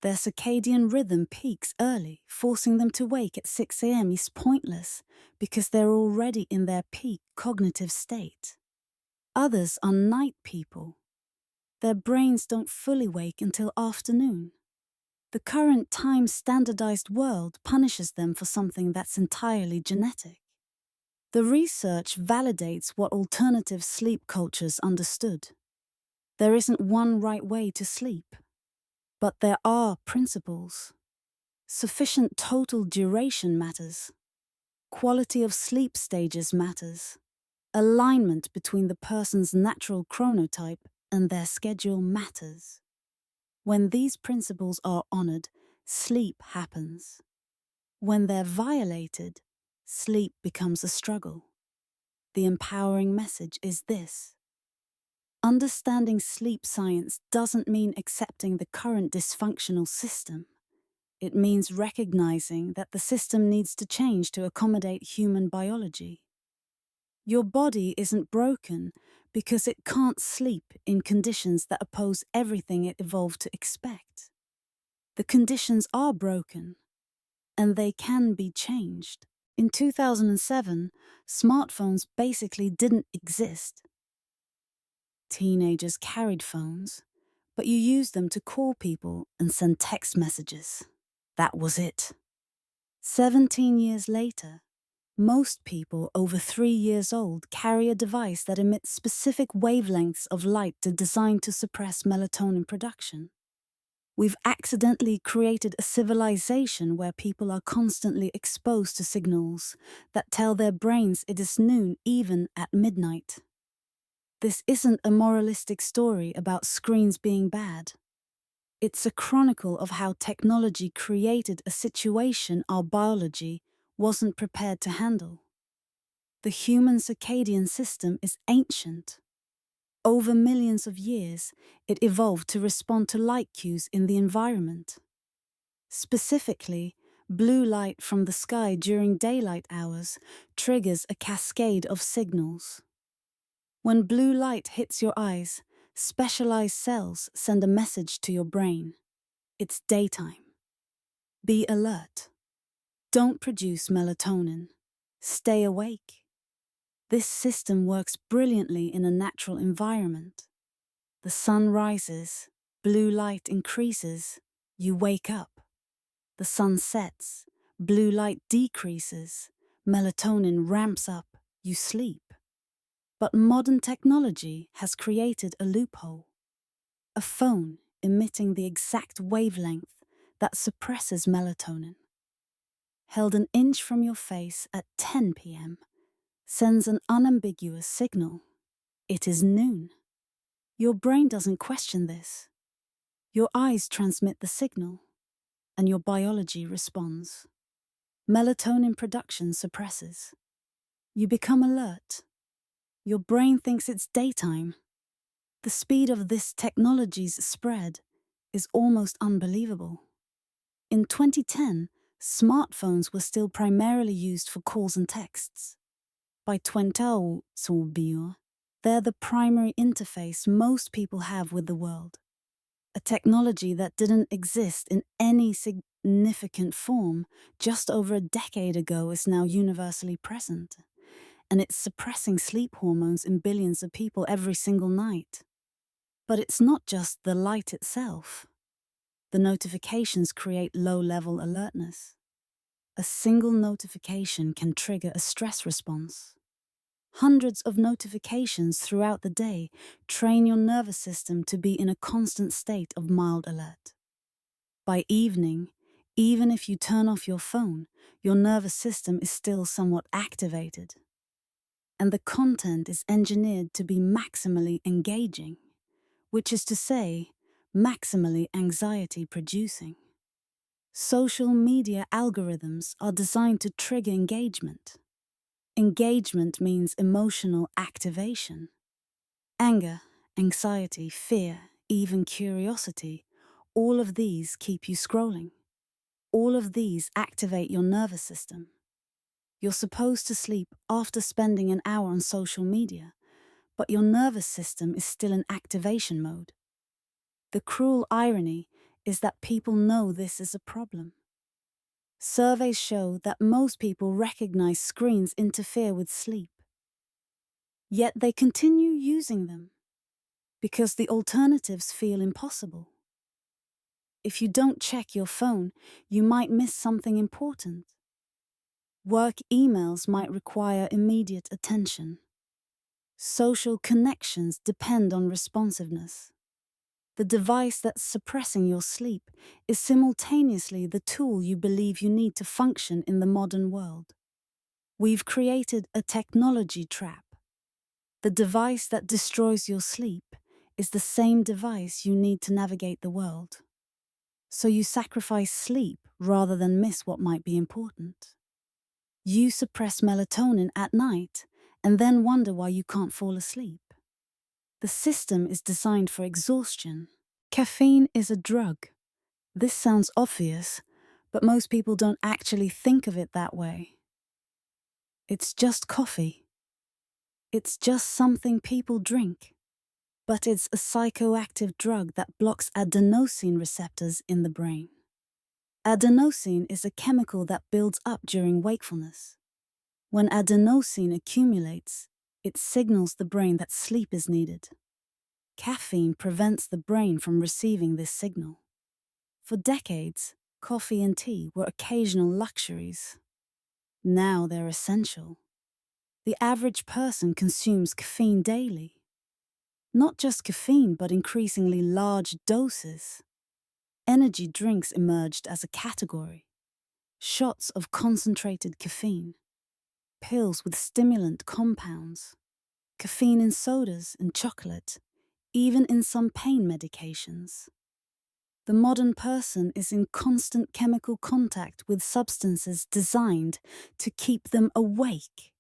Their circadian rhythm peaks early, forcing them to wake at 6 a.m. is pointless because they're already in their peak cognitive state. Others are night people. Their brains don't fully wake until afternoon. The current time-standardized world punishes them for something that's entirely genetic. The research validates what alternative sleep cultures understood. There isn't one right way to sleep, but there are principles. Sufficient total duration matters. quality of sleep stages matters. Alignment between the person's natural chronotype and their schedule matters. When these principles are honored, sleep happens. When they're violated, sleep becomes a struggle. The empowering message is this: understanding sleep science doesn't mean accepting the current dysfunctional system. It means recognizing that the system needs to change to accommodate human biology. Your body isn't broken because it can't sleep in conditions that oppose everything it evolved to expect. The conditions are broken, and they can be changed. In 2007, smartphones basically didn't exist. Teenagers carried phones, but you used them to call people and send text messages. That was it. 17 years later, most people over 3 years old carry a device that emits specific wavelengths of light designed to suppress melatonin production. We've accidentally created a civilization where people are constantly exposed to signals that tell their brains it is noon even at midnight. This isn't a moralistic story about screens being bad. It's a chronicle of how technology created a situation our biology wasn't prepared to handle. The human circadian system is ancient. Over millions of years, it evolved to respond to light cues in the environment. Specifically, blue light from the sky during daylight hours triggers a cascade of signals. When blue light hits your eyes, specialized cells send a message to your brain. It's daytime. Be alert. Don't produce melatonin. Stay awake. This system works brilliantly in a natural environment. The sun rises, blue light increases, you wake up. The sun sets, blue light decreases, melatonin ramps up, you sleep. But modern technology has created a loophole. A phone emitting the exact wavelength that suppresses melatonin. Held an inch from your face at 10 p.m., sends an unambiguous signal. It is noon. Your brain doesn't question this. Your eyes transmit the signal, and your biology responds. Melatonin production suppresses. You become alert. Your brain thinks it's daytime. The speed of this technology's spread is almost unbelievable. In 2010, smartphones were still primarily used for calls and texts. By 2012, they're the primary interface most people have with the world. A technology that didn't exist in any significant form just over a decade ago is now universally present, and it's suppressing sleep hormones in billions of people every single night. But it's not just the light itself. The notifications create low-level alertness. A single notification can trigger a stress response. Hundreds of notifications throughout the day train your nervous system to be in a constant state of mild alert. By evening, even if you turn off your phone, your nervous system is still somewhat activated. And the content is engineered to be maximally engaging, which is to say, maximally anxiety-producing. Social media algorithms are designed to trigger engagement. Engagement means emotional activation. Anger, anxiety, fear, even curiosity, all of these keep you scrolling. All of these activate your nervous system. You're supposed to sleep after spending an hour on social media, but your nervous system is still in activation mode. The cruel irony is that people know this is a problem. Surveys show that most people recognize screens interfere with sleep. Yet they continue using them because the alternatives feel impossible. If you don't check your phone, you might miss something important. Work emails might require immediate attention. Social connections depend on responsiveness. The device that's suppressing your sleep is simultaneously the tool you believe you need to function in the modern world. We've created a technology trap. The device that destroys your sleep is the same device you need to navigate the world. So you sacrifice sleep rather than miss what might be important. You suppress melatonin at night and then wonder why you can't fall asleep. The system is designed for exhaustion. Caffeine is a drug. This sounds obvious, but most people don't actually think of it that way. It's just coffee. It's just something people drink. But it's a psychoactive drug that blocks adenosine receptors in the brain. Adenosine is a chemical that builds up during wakefulness. When adenosine accumulates, it signals the brain that sleep is needed. Caffeine prevents the brain from receiving this signal. For decades, coffee and tea were occasional luxuries. Now they're essential. The average person consumes caffeine daily. Not just caffeine, but increasingly large doses. Energy drinks emerged as a category. Shots of concentrated caffeine, pills with stimulant compounds, caffeine in sodas and chocolate, even in some pain medications. The modern person is in constant chemical contact with substances designed to keep them awake.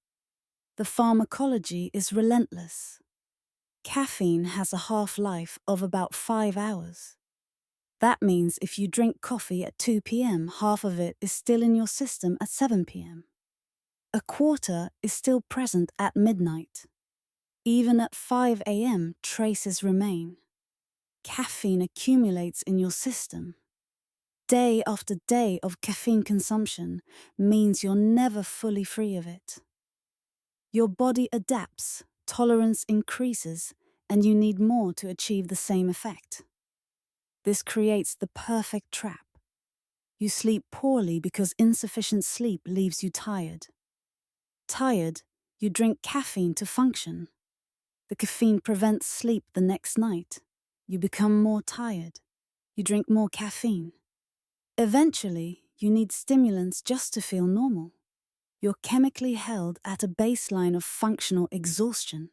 The pharmacology is relentless. Caffeine has a half-life of about 5 hours. That means if you drink coffee at 2 p.m., half of it is still in your system at 7 p.m. A quarter is still present at midnight. Even at 5 a.m., traces remain. Caffeine accumulates in your system. Day after day of caffeine consumption means you're never fully free of it. Your body adapts, tolerance increases, and you need more to achieve the same effect. This creates the perfect trap. You sleep poorly because insufficient sleep leaves you tired. Tired, you drink caffeine to function. The caffeine prevents sleep the next night. You become more tired. You drink more caffeine. Eventually, you need stimulants just to feel normal. You're chemically held at a baseline of functional exhaustion.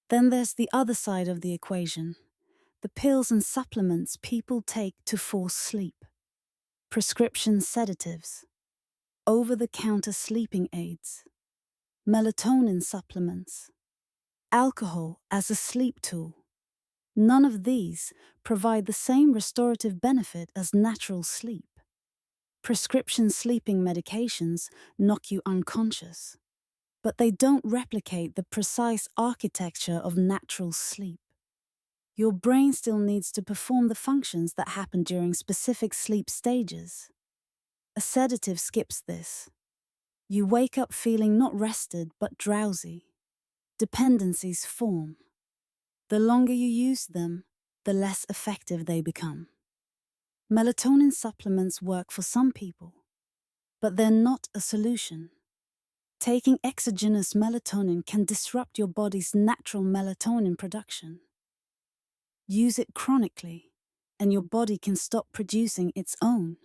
Then there's the other side of the equation, the pills and supplements people take to force sleep. Prescription sedatives, over-the-counter sleeping aids, melatonin supplements, alcohol as a sleep tool. None of these provide the same restorative benefit as natural sleep. Prescription sleeping medications knock you unconscious, but they don't replicate the precise architecture of natural sleep. Your brain still needs to perform the functions that happen during specific sleep stages. A sedative skips this. You wake up feeling not rested but drowsy. Dependencies form. The longer you use them, the less effective they become. Melatonin supplements work for some people, but they're not a solution. Taking exogenous melatonin can disrupt your body's natural melatonin production. Use it chronically, and your body can stop producing its own.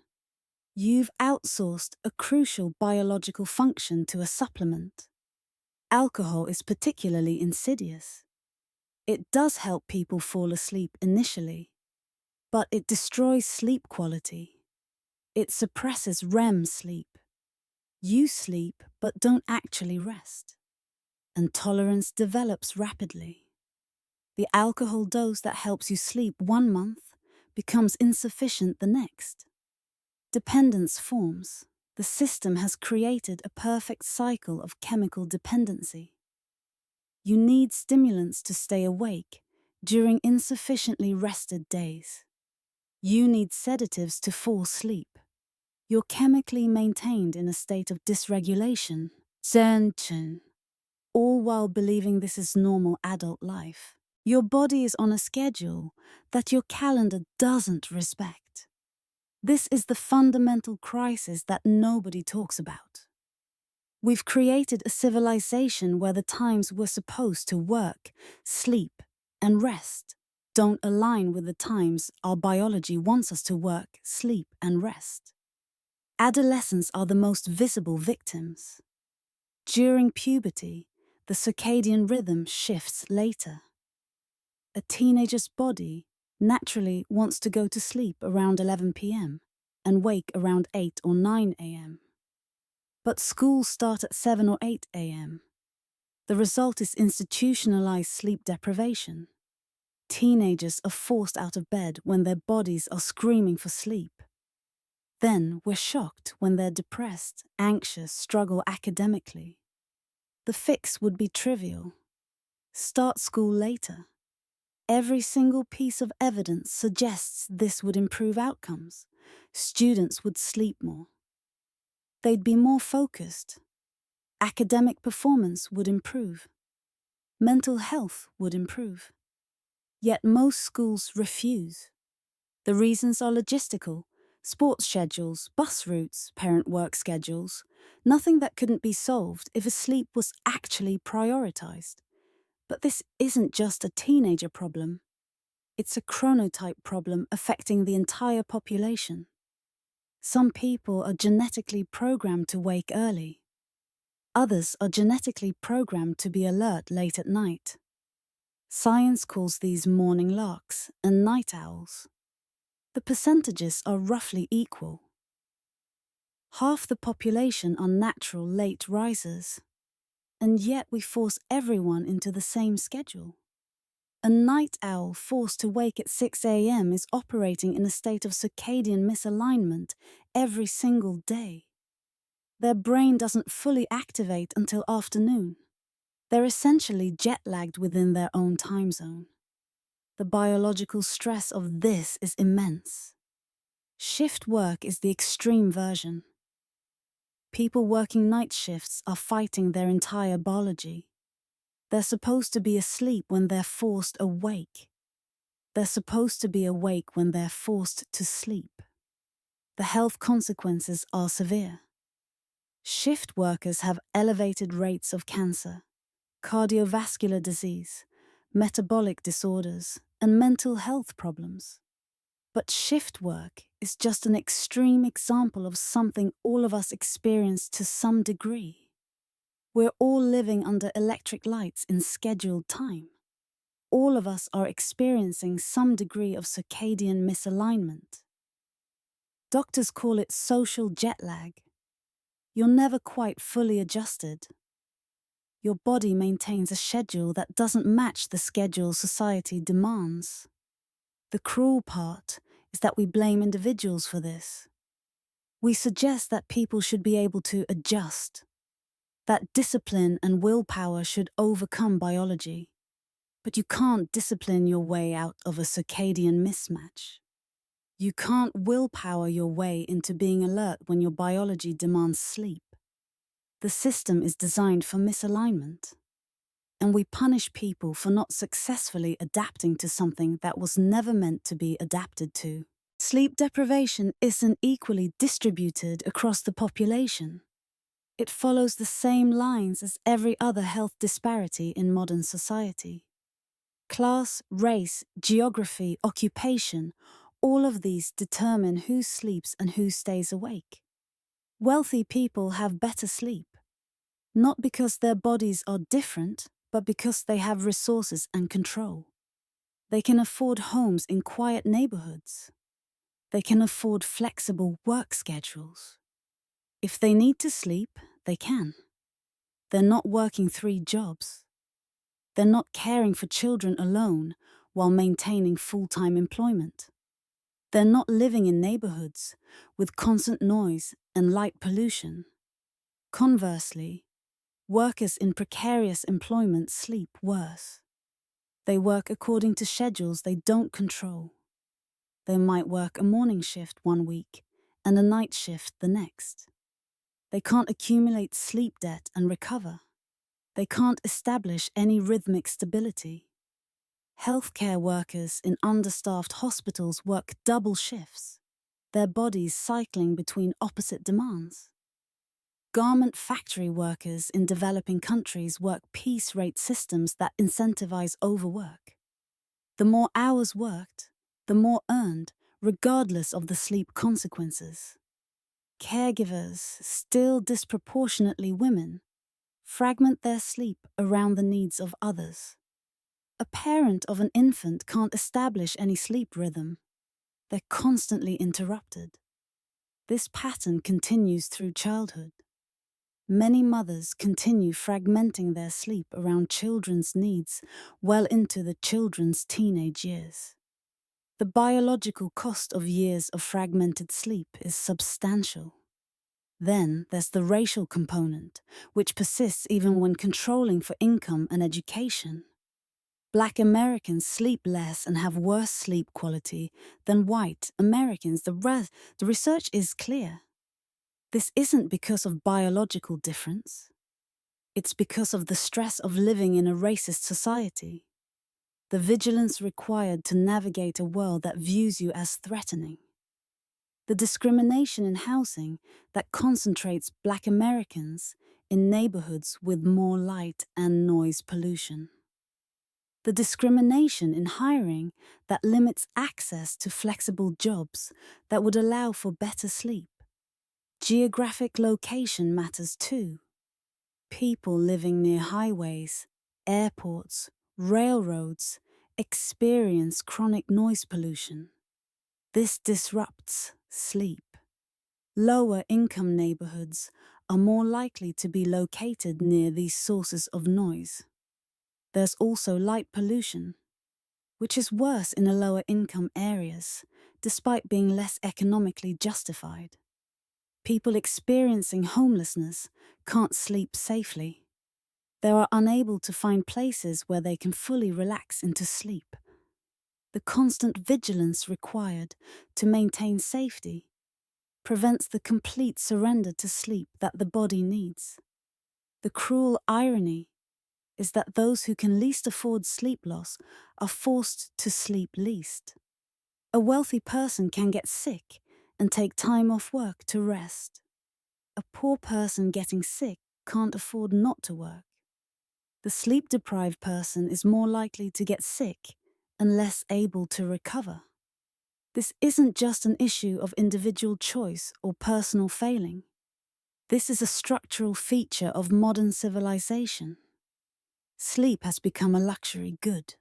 You've outsourced a crucial biological function to a supplement. Alcohol is particularly insidious. It does help people fall asleep initially, but it destroys sleep quality. It suppresses REM sleep. You sleep but don't actually rest, and tolerance develops rapidly. The alcohol dose that helps you sleep 1 month becomes insufficient the next. Dependence forms. The system has created a perfect cycle of chemical dependency. You need stimulants to stay awake during insufficiently rested days. You need sedatives to fall asleep. You're chemically maintained in a state of dysregulation, tension, all while believing this is normal adult life. Your body is on a schedule that your calendar doesn't respect. This is the fundamental crisis that nobody talks about. We've created a civilization where the times we're supposed to work, sleep, and rest don't align with the times our biology wants us to work, sleep, and rest. Adolescents are the most visible victims. During puberty, the circadian rhythm shifts later. A teenager's body naturally wants to go to sleep around 11 p.m. and wake around 8 or 9 a.m. But schools start at 7 or 8 a.m. The result is institutionalized sleep deprivation. Teenagers are forced out of bed when their bodies are screaming for sleep. Then we're shocked when they're depressed, anxious, struggle academically. The fix would be trivial. Start school later. Every single piece of evidence suggests this would improve outcomes. Students would sleep more. They'd be more focused. Academic performance would improve. Mental health would improve. Yet most schools refuse. The reasons are logistical: sports schedules, bus routes, parent work schedules, nothing that couldn't be solved if sleep was actually prioritized. But this isn't just a teenager problem. It's a chronotype problem affecting the entire population. Some people are genetically programmed to wake early. Others are genetically programmed to be alert late at night. Science calls these morning larks and night owls. The percentages are roughly equal. Half the population are natural late risers, and yet we force everyone into the same schedule. A night owl forced to wake at 6 a.m. is operating in a state of circadian misalignment every single day. Their brain doesn't fully activate until afternoon. They're essentially jet-lagged within their own time zone. The biological stress of this is immense. Shift work is the extreme version. People working night shifts are fighting their entire biology. They're supposed to be asleep when they're forced awake. They're supposed to be awake when they're forced to sleep. The health consequences are severe. Shift workers have elevated rates of cancer, cardiovascular disease, metabolic disorders, and mental health problems. But shift work is just an extreme example of something all of us experience to some degree. We're all living under electric lights in scheduled time. All of us are experiencing some degree of circadian misalignment. Doctors call it social jet lag. You're never quite fully adjusted. Your body maintains a schedule that doesn't match the schedule society demands. The cruel part is that we blame individuals for this. We suggest that people should be able to adjust, that discipline and willpower should overcome biology. But you can't discipline your way out of a circadian mismatch. You can't willpower your way into being alert when your biology demands sleep. The system is designed for misalignment. And we punish people for not successfully adapting to something that was never meant to be adapted to. Sleep deprivation isn't equally distributed across the population. It follows the same lines as every other health disparity in modern society. Class, race, geography, occupation, all of these determine who sleeps and who stays awake. Wealthy people have better sleep, not because their bodies are different, but because they have resources and control. They can afford homes in quiet neighborhoods. They can afford flexible work schedules. If they need to sleep, they can. They're not working 3 jobs. They're not caring for children alone while maintaining full-time employment. They're not living in neighborhoods with constant noise and light pollution. Conversely, workers in precarious employment sleep worse. They work according to schedules they don't control. They might work a morning shift one week and a night shift the next. They can't accumulate sleep debt and recover. They can't establish any rhythmic stability. Healthcare workers in understaffed hospitals work double shifts, their bodies cycling between opposite demands. Garment factory workers in developing countries work piece rate systems that incentivize overwork. The more hours worked, the more earned, regardless of the sleep consequences. Caregivers, still disproportionately women, fragment their sleep around the needs of others. A parent of an infant can't establish any sleep rhythm. They're constantly interrupted. This pattern continues through childhood. Many mothers continue fragmenting their sleep around children's needs well into the children's teenage years. The biological cost of years of fragmented sleep is substantial. Then there's the racial component, which persists even when controlling for income and education. Black Americans sleep less and have worse sleep quality than white Americans. The research is clear. This isn't because of biological difference. It's because of the stress of living in a racist society. The vigilance required to navigate a world that views you as threatening. The discrimination in housing that concentrates Black Americans in neighborhoods with more light and noise pollution. The discrimination in hiring that limits access to flexible jobs that would allow for better sleep. Geographic location matters too. People living near highways, airports, railroads experience chronic noise pollution. This disrupts sleep. Lower income neighborhoods are more likely to be located near these sources of noise. There's also light pollution, which is worse in the lower income areas, despite being less economically justified. People experiencing homelessness can't sleep safely. They are unable to find places where they can fully relax into sleep. The constant vigilance required to maintain safety prevents the complete surrender to sleep that the body needs. The cruel irony is that those who can least afford sleep loss are forced to sleep least. A wealthy person can get sick and take time off work to rest. A poor person getting sick can't afford not to work. The sleep-deprived person is more likely to get sick and less able to recover. This isn't just an issue of individual choice or personal failing. This is a structural feature of modern civilization. Sleep has become a luxury good.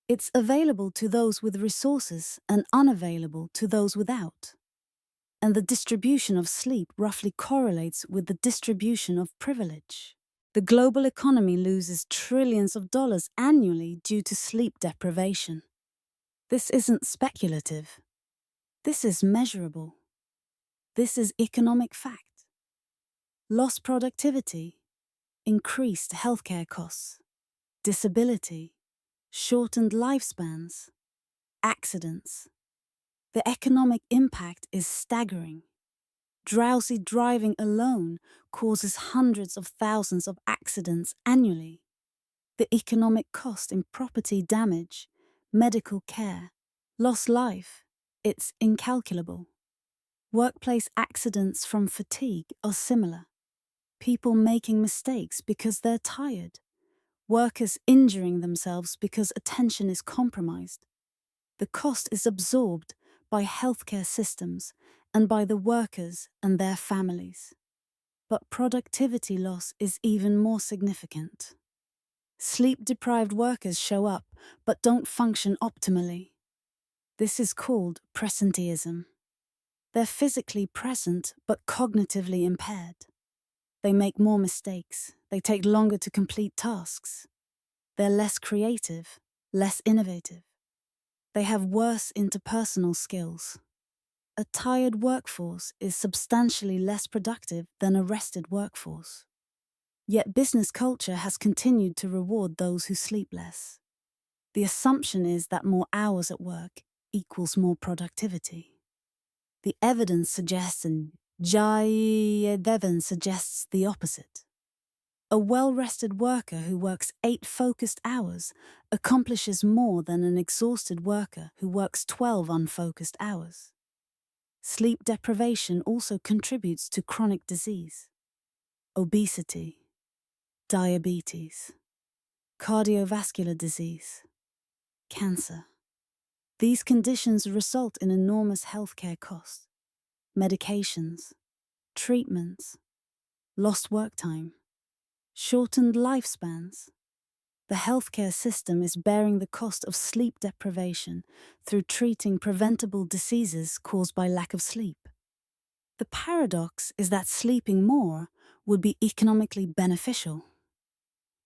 It's available to those with resources and unavailable to those without. And the distribution of sleep roughly correlates with the distribution of privilege. The global economy loses trillions of dollars annually due to sleep deprivation. This isn't speculative. This is measurable. This is economic fact. Lost productivity, increased healthcare costs, disability, shortened lifespans, accidents. The economic impact is staggering. Drowsy driving alone causes hundreds of thousands of accidents annually. The economic cost in property damage, medical care, lost life, it's incalculable. Workplace accidents from fatigue are similar. People making mistakes because they're tired. Workers injuring themselves because attention is compromised. The cost is absorbed by healthcare systems and by the workers and their families. But productivity loss is even more significant. Sleep-deprived workers show up but don't function optimally. This is called presenteeism. They're physically present but cognitively impaired. They make more mistakes. They take longer to complete tasks. They're less creative, less innovative. They have worse interpersonal skills. A tired workforce is substantially less productive than a rested workforce. Yet business culture has continued to reward those who sleep less. The assumption is that more hours at work equals more productivity. The evidence suggests, and evidence suggests the opposite. A well-rested worker who works 8 focused hours accomplishes more than an exhausted worker who works 12 unfocused hours. Sleep deprivation also contributes to chronic disease. Obesity, diabetes, cardiovascular disease, cancer. These conditions result in enormous healthcare costs, medications, treatments, lost work time. shortened lifespans. The healthcare system is bearing the cost of sleep deprivation through treating preventable diseases caused by lack of sleep. The paradox is that sleeping more would be economically beneficial.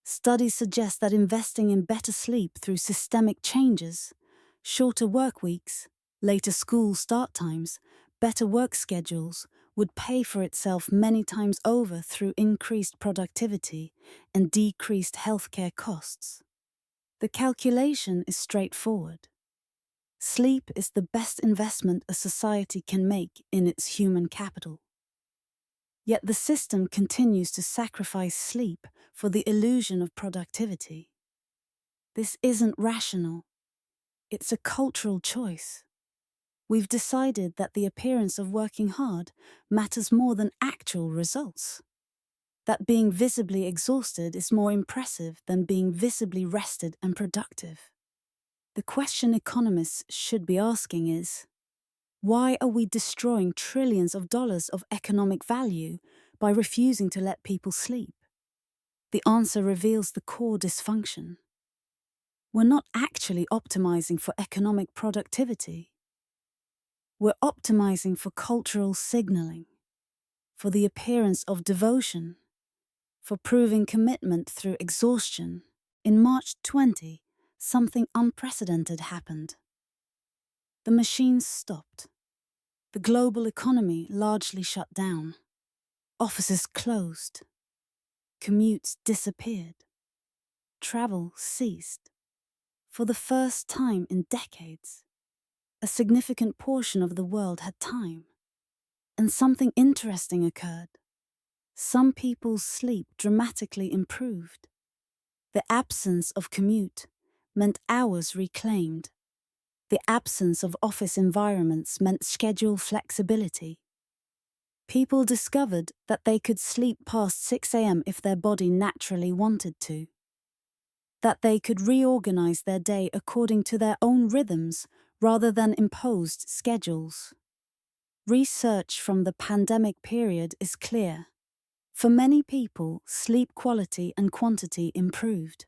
Studies suggest that investing in better sleep through systemic changes, shorter work weeks, later school start times, better work schedules, would pay for itself many times over through increased productivity and decreased healthcare costs. The calculation is straightforward. Sleep is the best investment a society can make in its human capital. Yet the system continues to sacrifice sleep for the illusion of productivity. This isn't rational. It's a cultural choice. We've decided that the appearance of working hard matters more than actual results. That being visibly exhausted is more impressive than being visibly rested and productive. The question economists should be asking is, why are we destroying trillions of dollars of economic value by refusing to let people sleep? The answer reveals the core dysfunction. We're not actually optimizing for economic productivity. We're optimizing for cultural signaling, for the appearance of devotion, for proving commitment through exhaustion. In March 20, something unprecedented happened. The machines stopped. The global economy largely shut down. Offices closed. Commutes disappeared. Travel ceased. For the first time in decades, a significant portion of the world had time. And something interesting occurred. Some people's sleep dramatically improved. The absence of commute meant hours reclaimed. The absence of office environments meant schedule flexibility. People discovered that they could sleep past 6 a.m. if their body naturally wanted to. That they could reorganize their day according to their own rhythms rather than imposed schedules. Research from the pandemic period is clear. For many people, sleep quality and quantity improved.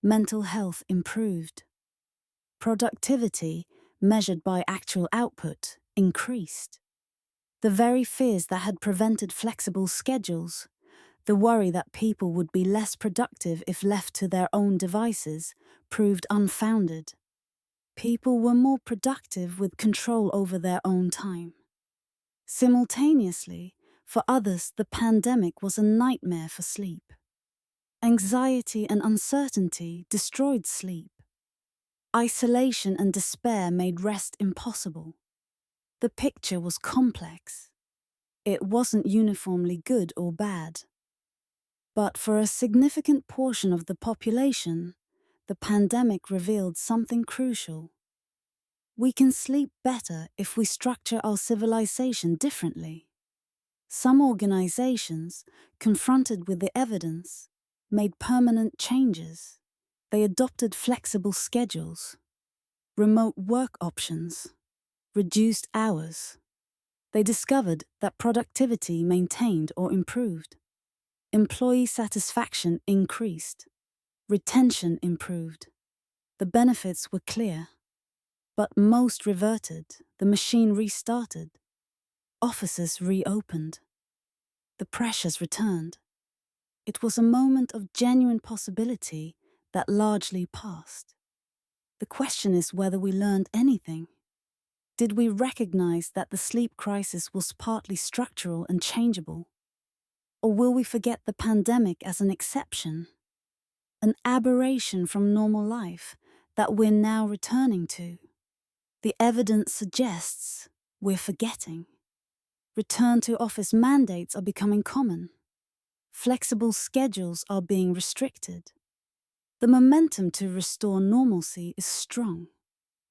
Mental health improved. Productivity, measured by actual output, increased. The very fears that had prevented flexible schedules, the worry that people would be less productive if left to their own devices, proved unfounded. People were more productive with control over their own time. Simultaneously, for others, the pandemic was a nightmare for sleep. Anxiety and uncertainty destroyed sleep. Isolation and despair made rest impossible. The picture was complex. It wasn't uniformly good or bad. But for a significant portion of the population, the pandemic revealed something crucial. We can sleep better if we structure our civilization differently. Some organizations, confronted with the evidence, made permanent changes. They adopted flexible schedules, remote work options, reduced hours. They discovered that productivity maintained or improved. Employee satisfaction increased. Retention improved. The benefits were clear. But most reverted. The machine restarted. Offices reopened. The pressures returned. It was a moment of genuine possibility that largely passed. The question is whether we learned anything. Did we recognize that the sleep crisis was partly structural and changeable? Or will we forget the pandemic as an exception, an aberration from normal life that we're now returning to? The evidence suggests we're forgetting. Return to office mandates are becoming common. Flexible schedules are being restricted. The momentum to restore normalcy is strong.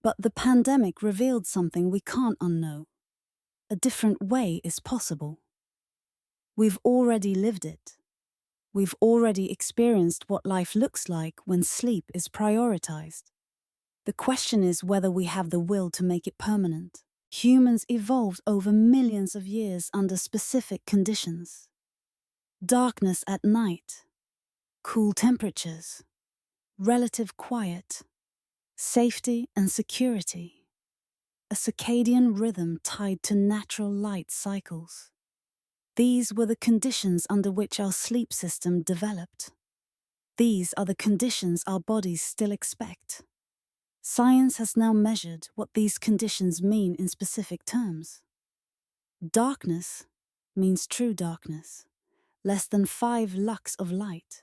But the pandemic revealed something we can't unknow. A different way is possible. We've already lived it. We've already experienced what life looks like when sleep is prioritized. The question is whether we have the will to make it permanent. Humans evolved over millions of years under specific conditions. Darkness at night, cool temperatures, relative quiet, safety and security, a circadian rhythm tied to natural light cycles. These were the conditions under which our sleep system developed. These are the conditions our bodies still expect. Science has now measured what these conditions mean in specific terms. Darkness means true darkness, less than 5 lux of light.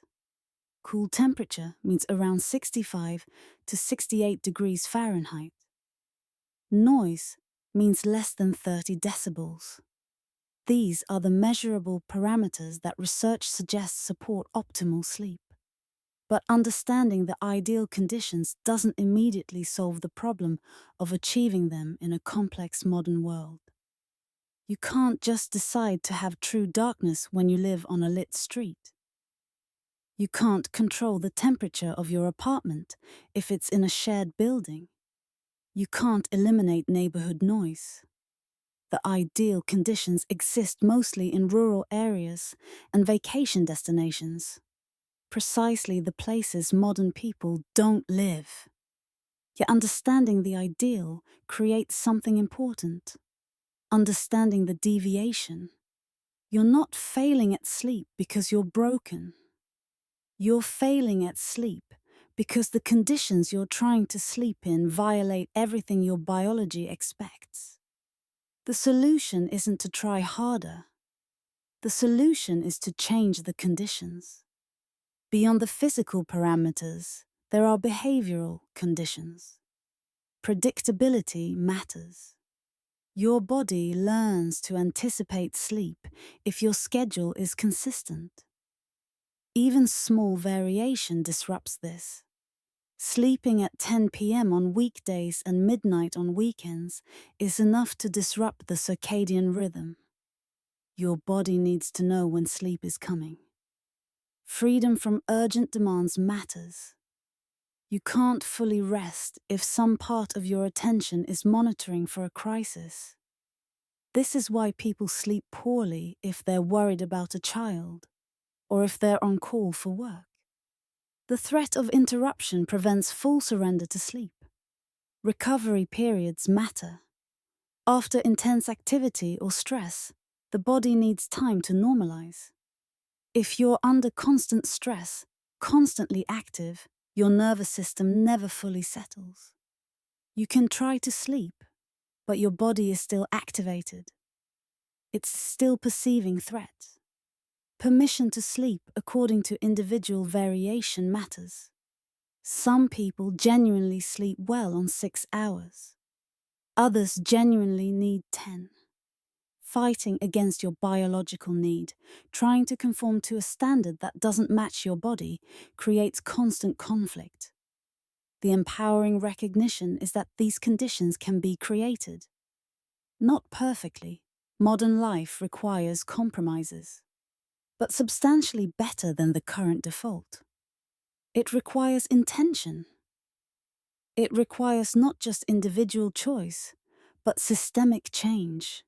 Cool temperature means around 65 to 68 degrees Fahrenheit. Noise means less than 30 decibels. These are the measurable parameters that research suggests support optimal sleep. But understanding the ideal conditions doesn't immediately solve the problem of achieving them in a complex modern world. You can't just decide to have true darkness when you live on a lit street. You can't control the temperature of your apartment if it's in a shared building. You can't eliminate neighborhood noise. The ideal conditions exist mostly in rural areas and vacation destinations, precisely the places modern people don't live. Yet understanding the ideal creates something important. Understanding the deviation. You're not failing at sleep because you're broken. You're failing at sleep because the conditions you're trying to sleep in violate everything your biology expects. The solution isn't to try harder. The solution is to change the conditions. Beyond the physical parameters, there are behavioral conditions. Predictability matters. Your body learns to anticipate sleep if your schedule is consistent. Even small variation disrupts this. Sleeping at 10 p.m. on weekdays and midnight on weekends is enough to disrupt the circadian rhythm. Your body needs to know when sleep is coming. Freedom from urgent demands matters. You can't fully rest if some part of your attention is monitoring for a crisis. This is why people sleep poorly if they're worried about a child, or if they're on call for work. The threat of interruption prevents full surrender to sleep. Recovery periods matter. After intense activity or stress, the body needs time to normalize. If you're under constant stress, constantly active, your nervous system never fully settles. You can try to sleep, but your body is still activated. It's still perceiving threat. Permission to sleep according to individual variation matters. Some people genuinely sleep well on 6 hours. Others genuinely need 10. Fighting against your biological need, trying to conform to a standard that doesn't match your body, creates constant conflict. The empowering recognition is that these conditions can be created. Not perfectly. Modern life requires compromises, but substantially better than the current default. It requires intention. It requires not just individual choice, but systemic change.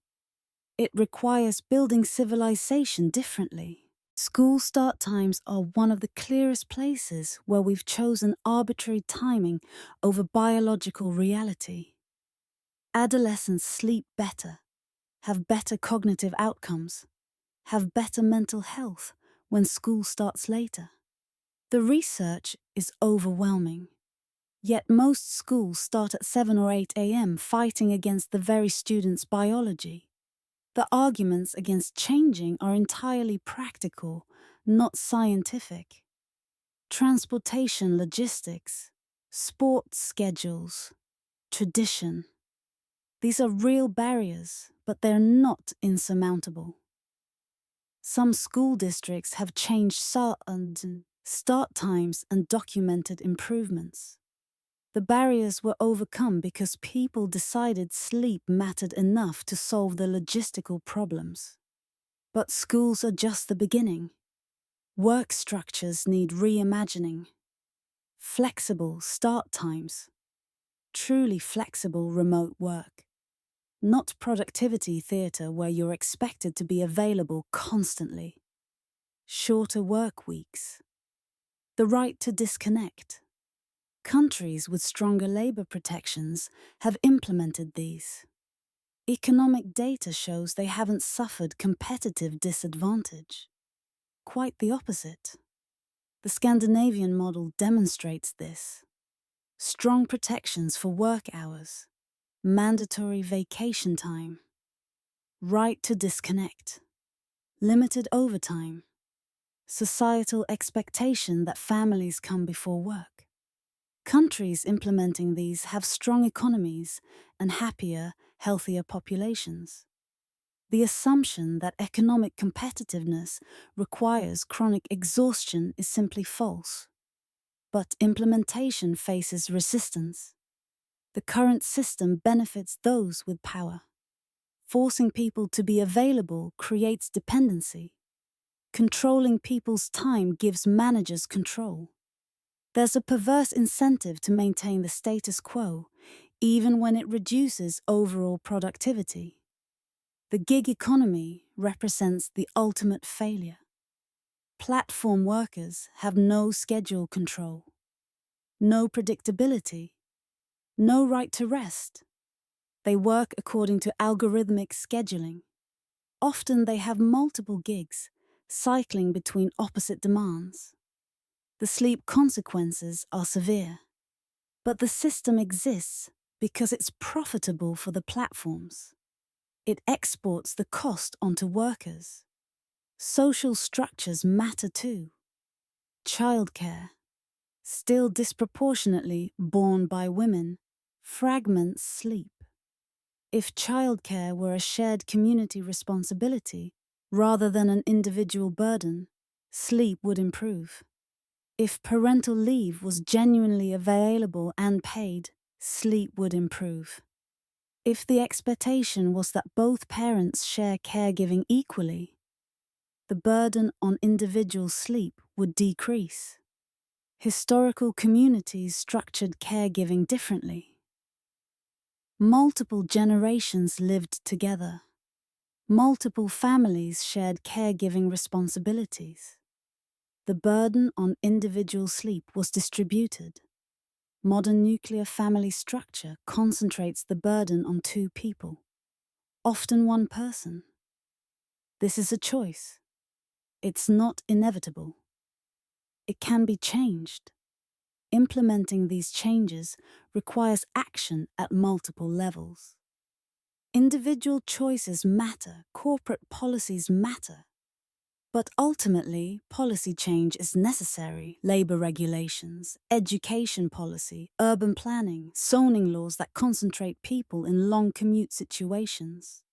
It requires building civilization differently. School start times are one of the clearest places where we've chosen arbitrary timing over biological reality. Adolescents sleep better, have better cognitive outcomes, have better mental health when school starts later. The research is overwhelming. Yet most schools start at 7 or 8 a.m. fighting against the very students' biology. The arguments against changing are entirely practical, not scientific. Transportation logistics, sports schedules, tradition. These are real barriers, but they're not insurmountable. Some school districts have changed start times and documented improvements. The barriers were overcome because people decided sleep mattered enough to solve the logistical problems. But schools are just the beginning. Work structures need reimagining. Flexible start times. Truly flexible remote work. Not productivity theatre where you're expected to be available constantly. Shorter work weeks. The right to disconnect. Countries with stronger labor protections have implemented these. Economic data shows they haven't suffered competitive disadvantage. Quite the opposite. The Scandinavian model demonstrates this. Strong protections for work hours, mandatory vacation time, right to disconnect, limited overtime, societal expectation that families come before work. Countries implementing these have strong economies and happier, healthier populations. The assumption that economic competitiveness requires chronic exhaustion is simply false. But implementation faces resistance. The current system benefits those with power. Forcing people to be available creates dependency. Controlling people's time gives managers control. There's a perverse incentive to maintain the status quo, even when it reduces overall productivity. The gig economy represents the ultimate failure. Platform workers have no schedule control, no predictability, no right to rest. They work according to algorithmic scheduling. Often they have multiple gigs, cycling between opposite demands. The sleep consequences are severe. But the system exists because it's profitable for the platforms. It exports the cost onto workers. Social structures matter too. Childcare, still disproportionately borne by women, fragments sleep. If childcare were a shared community responsibility rather than an individual burden, sleep would improve. If parental leave was genuinely available and paid, sleep would improve. If the expectation was that both parents share caregiving equally, the burden on individual sleep would decrease. Historical communities structured caregiving differently. Multiple generations lived together. Multiple families shared caregiving responsibilities. The burden on individual sleep was distributed. Modern nuclear family structure concentrates the burden on two people, often one person. This is a choice. It's not inevitable. It can be changed. Implementing these changes requires action at multiple levels. Individual choices matter, corporate policies matter. But ultimately, policy change is necessary. Labor regulations, education policy, urban planning, zoning laws that concentrate people in long commute situations.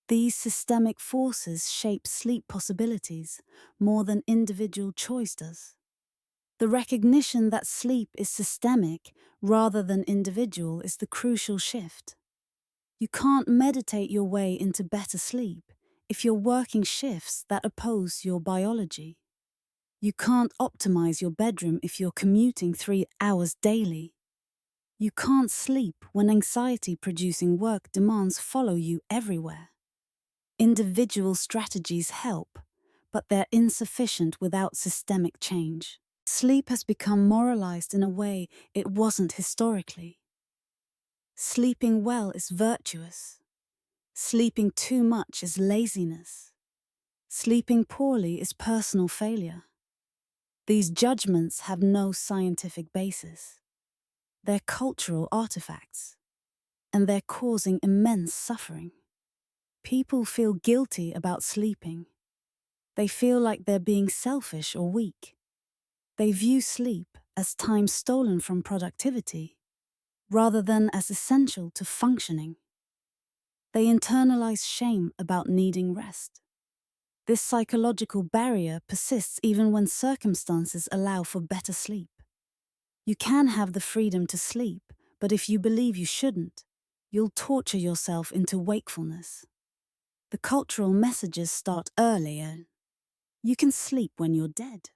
These systemic forces shape sleep possibilities more than individual choice does. The recognition that sleep is systemic rather than individual is the crucial shift. You can't meditate your way into better sleep if you're working shifts that oppose your biology. You can't optimize your bedroom if you're commuting 3 hours daily. You can't sleep when anxiety-producing work demands follow you everywhere. Individual strategies help, but they're insufficient without systemic change. Sleep has become moralized in a way it wasn't historically. Sleeping well is virtuous. Sleeping too much is laziness. Sleeping poorly is personal failure. These judgments have no scientific basis. They're cultural artifacts, and they're causing immense suffering. People feel guilty about sleeping. They feel like they're being selfish or weak. They view sleep as time stolen from productivity, rather than as essential to functioning. They internalize shame about needing rest. This psychological barrier persists even when circumstances allow for better sleep. You can have the freedom to sleep, but if you believe you shouldn't, you'll torture yourself into wakefulness. The cultural messages start earlier. You can sleep when you're dead.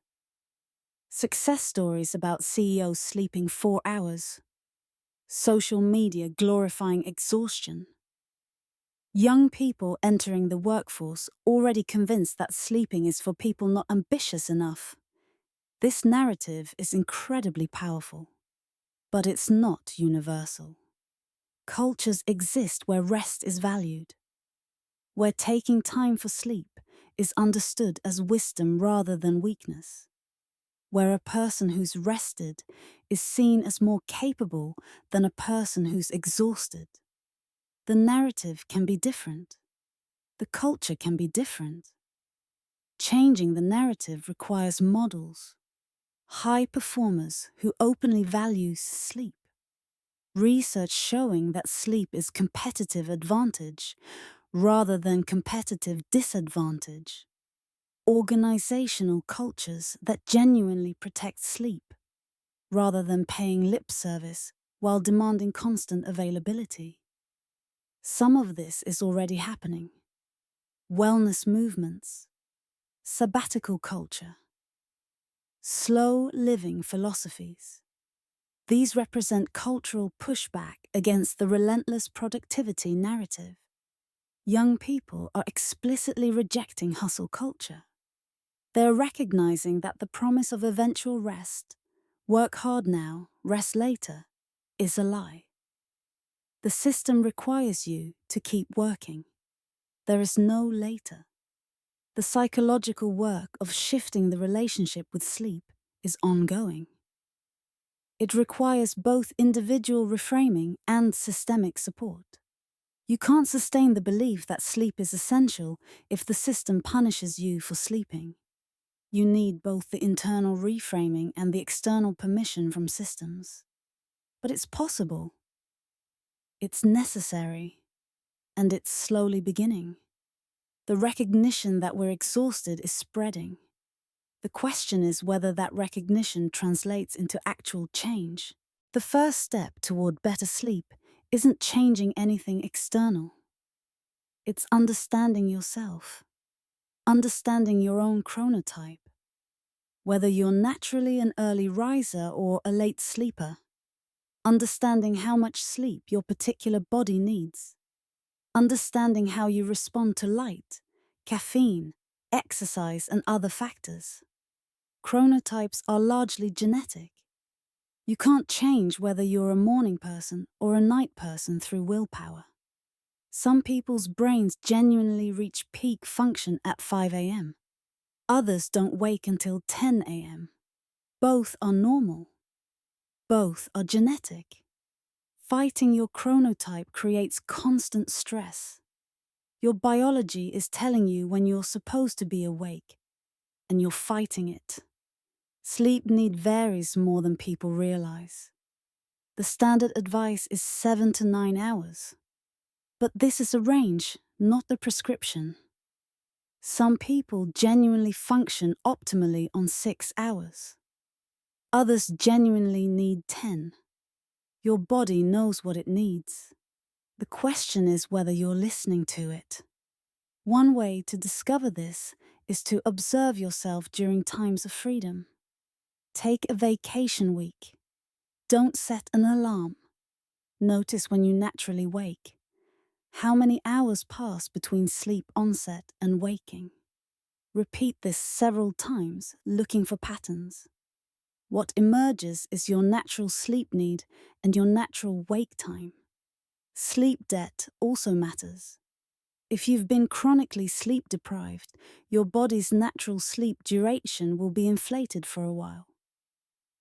Success stories about CEOs sleeping 4 hours. Social media glorifying exhaustion. Young people entering the workforce already convinced that sleeping is for people not ambitious enough. This narrative is incredibly powerful, but it's not universal. Cultures exist where rest is valued, where taking time for sleep is understood as wisdom rather than weakness, where a person who's rested is seen as more capable than a person who's exhausted. The narrative can be different. The culture can be different. Changing the narrative requires models, high performers who openly value sleep. Research showing that sleep is competitive advantage rather than competitive disadvantage. Organizational cultures that genuinely protect sleep rather than paying lip service while demanding constant availability. Some of this is already happening. Wellness movements, sabbatical culture, slow living philosophies. These represent cultural pushback against the relentless productivity narrative. Young people are explicitly rejecting hustle culture. They are recognizing that the promise of eventual rest, work hard now, rest later, is a lie. The system requires you to keep working. There is no later. The psychological work of shifting the relationship with sleep is ongoing. It requires both individual reframing and systemic support. You can't sustain the belief that sleep is essential if the system punishes you for sleeping. You need both the internal reframing and the external permission from systems. But it's possible. It's necessary. And it's slowly beginning. The recognition that we're exhausted is spreading. The question is whether that recognition translates into actual change. The first step toward better sleep isn't changing anything external. It's understanding yourself, understanding your own chronotype. Whether you're naturally an early riser or a late sleeper, understanding how much sleep your particular body needs, understanding how you respond to light, caffeine, exercise, and other factors. Chronotypes are largely genetic. You can't change whether you're a morning person or a night person through willpower. Some people's brains genuinely reach peak function at 5 a.m. Others don't wake until 10 a.m. Both are normal. Both are genetic. Fighting your chronotype creates constant stress. Your biology is telling you when you're supposed to be awake, and you're fighting it. Sleep need varies more than people realize. The standard advice is 7 to 9 hours. But this is a range, not the prescription. Some people genuinely function optimally on 6 hours. Others genuinely need 10. Your body knows what it needs. The question is whether you're listening to it. One way to discover this is to observe yourself during times of freedom. Take a vacation week. Don't set an alarm. Notice when you naturally wake. How many hours pass between sleep onset and waking? Repeat this several times, looking for patterns. What emerges is your natural sleep need and your natural wake time. Sleep debt also matters. If you've been chronically sleep deprived, your body's natural sleep duration will be inflated for a while.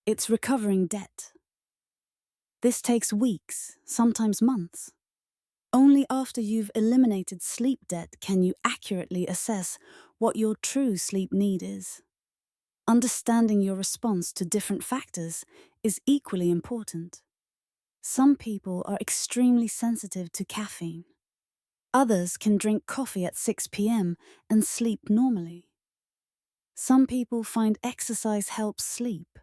It's recovering debt. This takes weeks, sometimes months. Only after you've eliminated sleep debt can you accurately assess what your true sleep need is. Understanding your response to different factors is equally important. Some people are extremely sensitive to caffeine. Others can drink coffee at 6 p.m. and sleep normally. Some people find exercise helps sleep.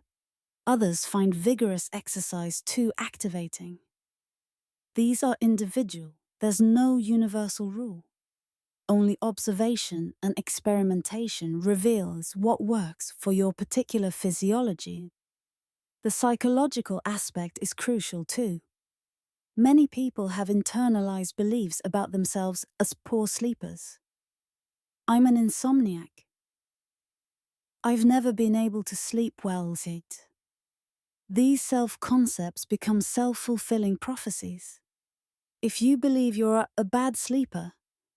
Others find vigorous exercise too activating. These are individual. There's no universal rule. Only observation and experimentation reveals what works for your particular physiology. The psychological aspect is crucial too. Many people have internalized beliefs about themselves as poor sleepers. I'm an insomniac. I've never been able to sleep well yet. These self-concepts become self-fulfilling prophecies. If you believe you're a bad sleeper,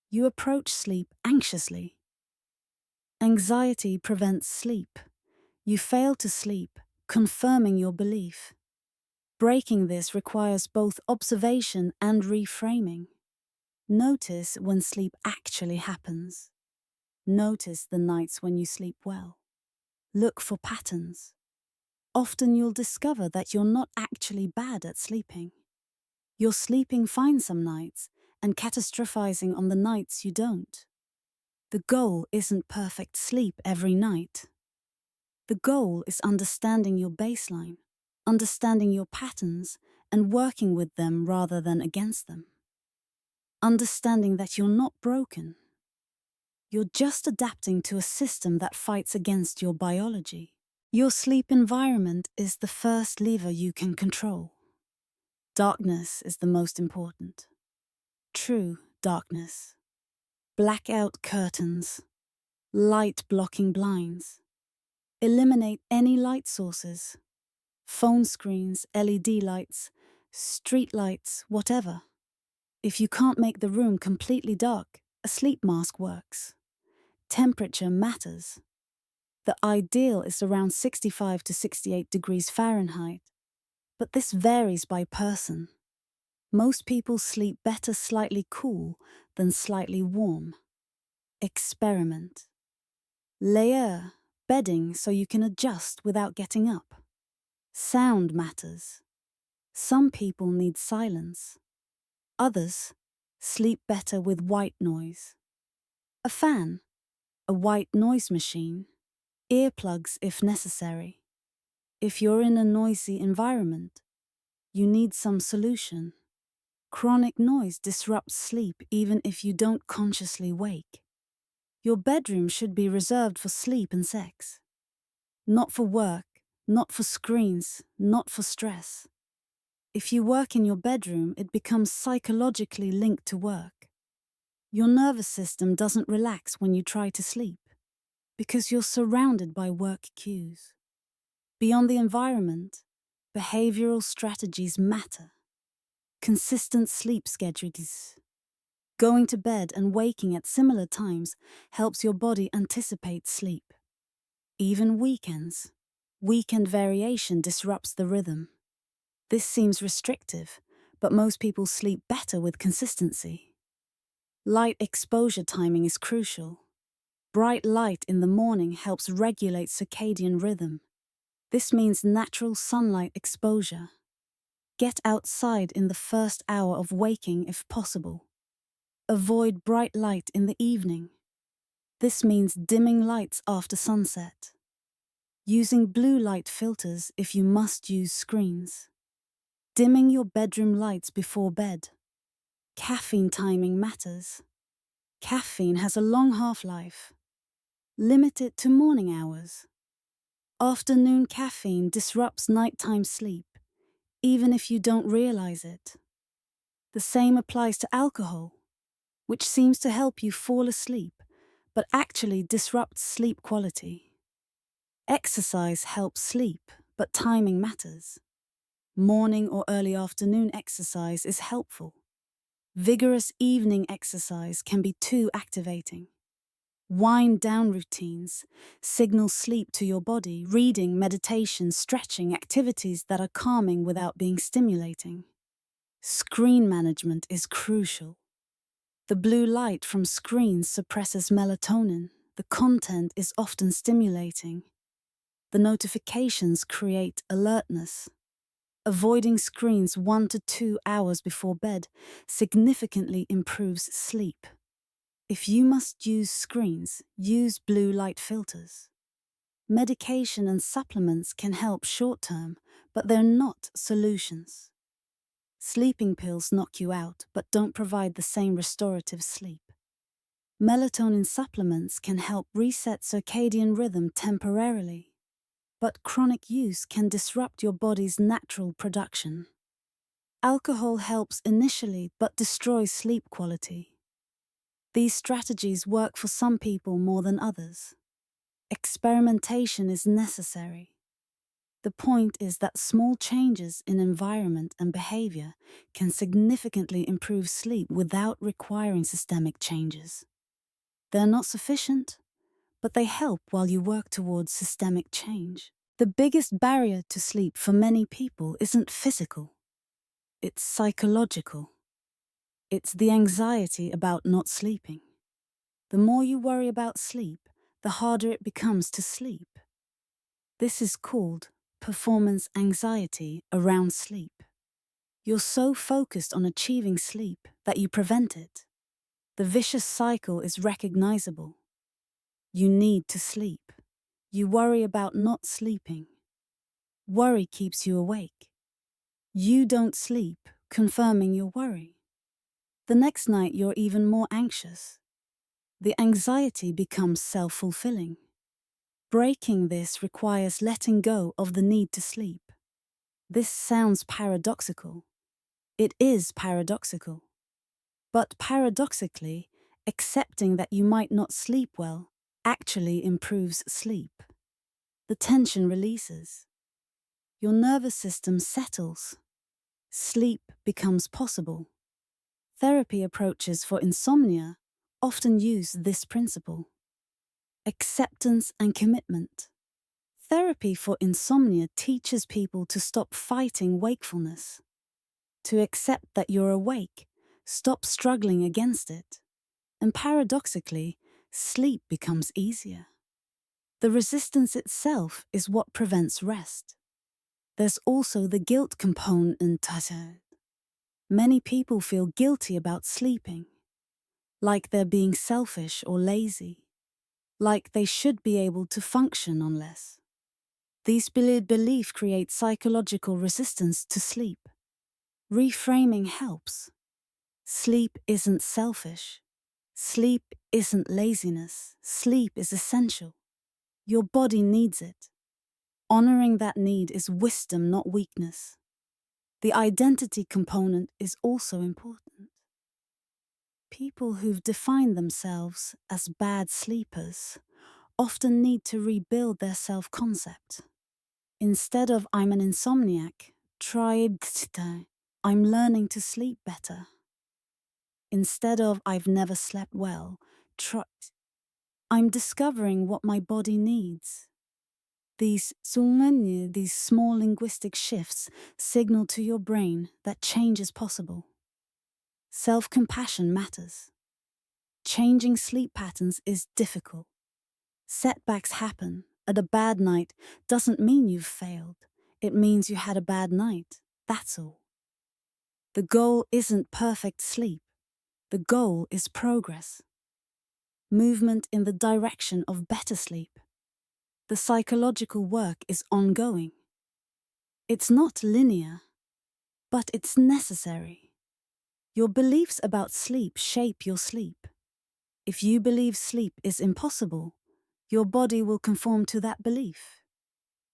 you approach sleep anxiously. Anxiety prevents sleep. You fail to sleep, confirming your belief. Breaking this requires both observation and reframing. Notice when sleep actually happens. Notice the nights when you sleep well. Look for patterns. Often you'll discover that you're not actually bad at sleeping. You're sleeping fine some nights and catastrophizing on the nights you don't. The goal isn't perfect sleep every night. The goal is understanding your baseline, understanding your patterns, and working with them rather than against them. Understanding that you're not broken. You're just adapting to a system that fights against your biology. Your sleep environment is the first lever you can control. Darkness is the most important. True darkness. Blackout curtains. Light-blocking blinds. Eliminate any light sources. Phone screens, LED lights, street lights, whatever. If you can't make the room completely dark, a sleep mask works. Temperature matters. The ideal is around 65 to 68 degrees Fahrenheit, but this varies by person. Most people sleep better slightly cool than slightly warm. Experiment. Layer bedding so you can adjust without getting up. Sound matters. Some people need silence. Others sleep better with white noise. A fan, a white noise machine, earplugs if necessary. If you're in a noisy environment, you need some solution. Chronic noise disrupts sleep even if you don't consciously wake. Your bedroom should be reserved for sleep and sex. Not for work, not for screens, not for stress. If you work in your bedroom, it becomes psychologically linked to work. Your nervous system doesn't relax when you try to sleep, because you're surrounded by work cues. Beyond the environment, behavioral strategies matter. Consistent sleep schedules. Going to bed and waking at similar times helps your body anticipate sleep. Even weekends. Weekend variation disrupts the rhythm. This seems restrictive, but most people sleep better with consistency. Light exposure timing is crucial. Bright light in the morning helps regulate circadian rhythm. This means natural sunlight exposure. Get outside in the first hour of waking if possible. Avoid bright light in the evening. This means dimming lights after sunset. Using blue light filters if you must use screens. Dimming your bedroom lights before bed. Caffeine timing matters. Caffeine has a long half-life. Limit it to morning hours. Afternoon caffeine disrupts nighttime sleep, even if you don't realize it. The same applies to alcohol, which seems to help you fall asleep, but actually disrupts sleep quality. Exercise helps sleep, but timing matters. Morning or early afternoon exercise is helpful. Vigorous evening exercise can be too activating. Wind-down routines signal sleep to your body, reading, meditation, stretching, activities that are calming without being stimulating. Screen management is crucial. The blue light from screens suppresses melatonin. The content is often stimulating. The notifications create alertness. Avoiding screens 1 to 2 hours before bed significantly improves sleep. If you must use screens, use blue light filters. Medication and supplements can help short-term, but they're not solutions. Sleeping pills knock you out, but don't provide the same restorative sleep. Melatonin supplements can help reset circadian rhythm temporarily, but chronic use can disrupt your body's natural production. Alcohol helps initially, but destroys sleep quality. These strategies work for some people more than others. Experimentation is necessary. The point is that small changes in environment and behavior can significantly improve sleep without requiring systemic changes. They're not sufficient, but they help while you work towards systemic change. The biggest barrier to sleep for many people isn't physical, it's psychological. It's the anxiety about not sleeping. The more you worry about sleep, the harder it becomes to sleep. This is called performance anxiety around sleep. You're so focused on achieving sleep that you prevent it. The vicious cycle is recognizable. You need to sleep. You worry about not sleeping. Worry keeps you awake. You don't sleep, confirming your worry. The next night you're even more anxious. The anxiety becomes self-fulfilling. Breaking this requires letting go of the need to sleep. This sounds paradoxical. It is paradoxical. But paradoxically, accepting that you might not sleep well actually improves sleep. The tension releases. Your nervous system settles. Sleep becomes possible. Therapy approaches for insomnia often use this principle. Acceptance and commitment. Therapy for insomnia teaches people to stop fighting wakefulness, to accept that you're awake, stop struggling against it, and paradoxically, sleep becomes easier. The resistance itself is what prevents rest. There's also the guilt component. Many people feel guilty about sleeping, like they're being selfish or lazy, like they should be able to function on less. These beliefs create psychological resistance to sleep. Reframing helps. Sleep isn't selfish. Sleep isn't laziness. Sleep is essential. Your body needs it. Honoring that need is wisdom, not weakness. The identity component is also important. People who've defined themselves as bad sleepers often need to rebuild their self-concept. Instead of "I'm an insomniac," try "I'm learning to sleep better." Instead of "I've never slept well," try "I'm discovering what my body needs." These small linguistic shifts signal to your brain that change is possible. Self-compassion matters. Changing sleep patterns is difficult. Setbacks happen. A bad night doesn't mean you've failed. It means you had a bad night. That's all. The goal isn't perfect sleep. The goal is progress. Movement in the direction of better sleep. The psychological work is ongoing. It's not linear, but it's necessary. Your beliefs about sleep shape your sleep. If you believe sleep is impossible, your body will conform to that belief.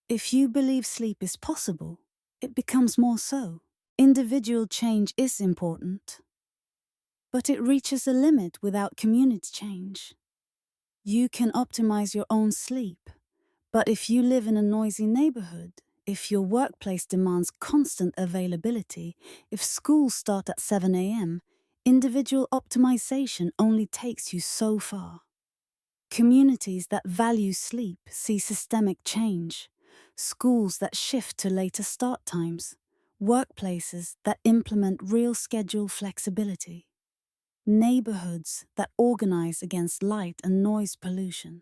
If you believe sleep is possible, it becomes more so. Individual change is important, but it reaches a limit without community change. You can optimize your own sleep, but if you live in a noisy neighborhood, if your workplace demands constant availability, if schools start at 7 a.m., individual optimization only takes you so far. Communities that value sleep see systemic change. Schools that shift to later start times. Workplaces that implement real schedule flexibility. Neighborhoods that organize against light and noise pollution.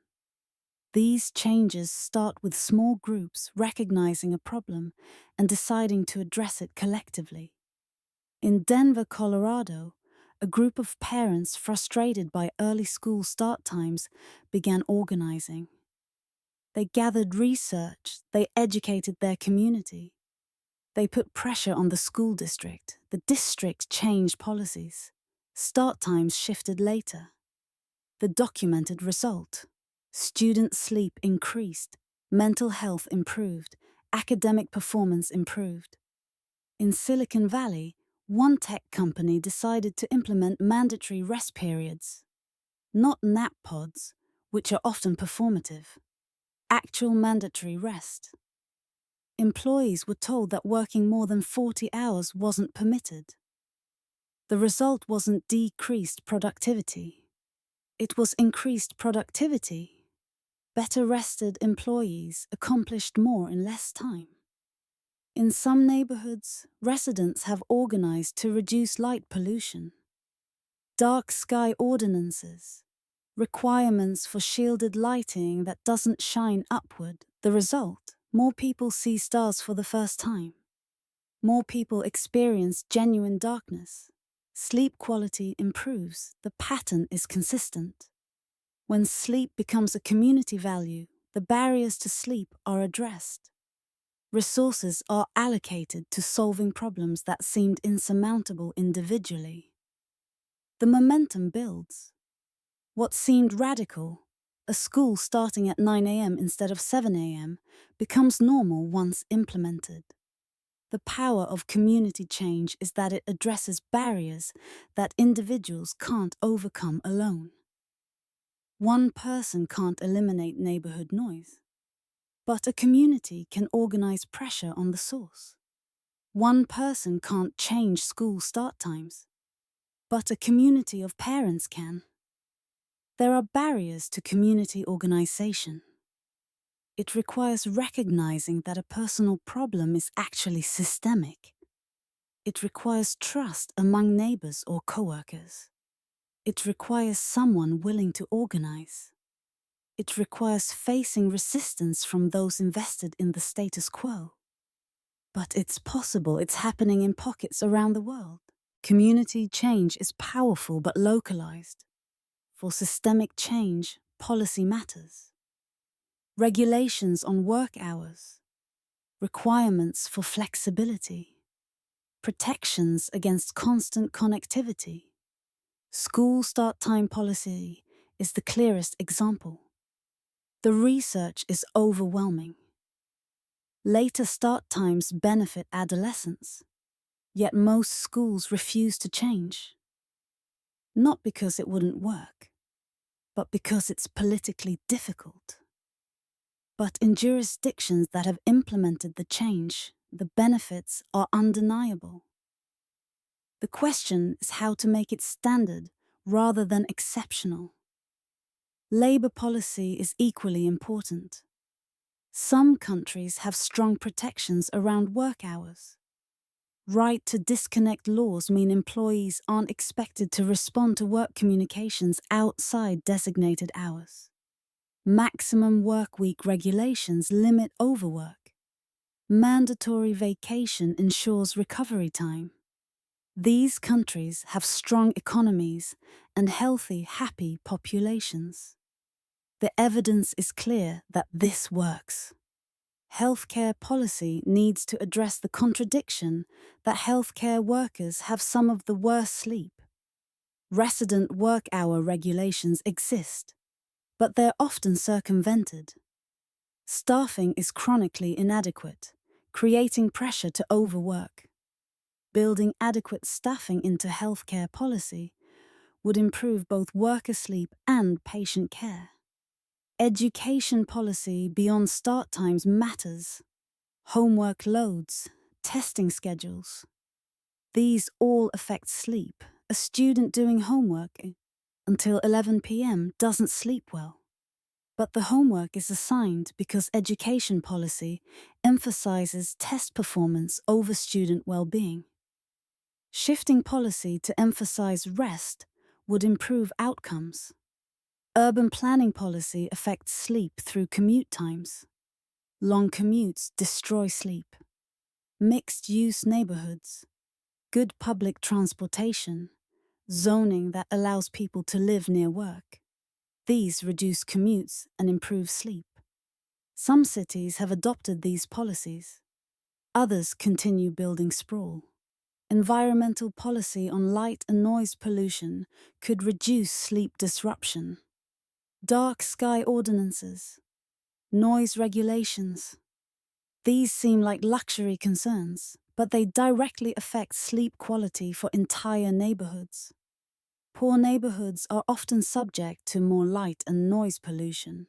These changes start with small groups recognizing a problem and deciding to address it collectively. In Denver, Colorado, a group of parents frustrated by early school start times began organizing. They gathered research, they educated their community. They put pressure on the school district. The district changed policies. Start times shifted later. The documented result: student sleep increased, mental health improved, academic performance improved. In Silicon Valley, one tech company decided to implement mandatory rest periods, not nap pods, which are often performative. actual mandatory rest. Employees were told that working more than 40 hours wasn't permitted. The result wasn't decreased productivity. It was increased productivity. Better rested employees accomplished more in less time. In some neighborhoods, residents have organized to reduce light pollution. Dark sky ordinances, requirements for shielded lighting that doesn't shine upward. The result: more people see stars for the first time. More people experience genuine darkness. Sleep quality improves. The pattern is consistent. When sleep becomes a community value, the barriers to sleep are addressed. Resources are allocated to solving problems that seemed insurmountable individually. The momentum builds. What seemed radical, a school starting at 9 a.m. instead of 7 a.m., becomes normal once implemented. The power of community change is that it addresses barriers that individuals can't overcome alone. One person can't eliminate neighborhood noise, but a community can organize pressure on the source. One person can't change school start times, but a community of parents can. There are barriers to community organization. It requires recognizing that a personal problem is actually systemic. It requires trust among neighbors or coworkers. It requires someone willing to organize. It requires facing resistance from those invested in the status quo. But it's possible. It's happening in pockets around the world. Community change is powerful but localized. For systemic change, policy matters. Regulations on work hours, requirements for flexibility, protections against constant connectivity. School start time policy is the clearest example. The research is overwhelming. Later start times benefit adolescents, yet most schools refuse to change. Not because it wouldn't work, but because it's politically difficult. But in jurisdictions that have implemented the change, the benefits are undeniable. The question is how to make it standard rather than exceptional. Labor policy is equally important. Some countries have strong protections around work hours. Right to disconnect laws mean employees aren't expected to respond to work communications outside designated hours. Maximum workweek regulations limit overwork. Mandatory vacation ensures recovery time. These countries have strong economies and healthy, happy populations. The evidence is clear that this works. Healthcare policy needs to address the contradiction that healthcare workers have some of the worst sleep. Resident work hour regulations exist, but they're often circumvented. Staffing is chronically inadequate, creating pressure to overwork. Building adequate staffing into healthcare policy would improve both worker sleep and patient care. Education policy beyond start times matters. Homework loads, testing schedules. These all affect sleep. A student doing homework until 11 p.m. doesn't sleep well. But the homework is assigned because education policy emphasizes test performance over student well-being. Shifting policy to emphasize rest would improve outcomes. Urban planning policy affects sleep through commute times. Long commutes destroy sleep. Mixed-use neighborhoods, good public transportation, zoning that allows people to live near work. These reduce commutes and improve sleep. Some cities have adopted these policies. Others continue building sprawl. Environmental policy on light and noise pollution could reduce sleep disruption. Dark sky ordinances, noise regulations. These seem like luxury concerns, but they directly affect sleep quality for entire neighborhoods. Poor neighborhoods are often subject to more light and noise pollution.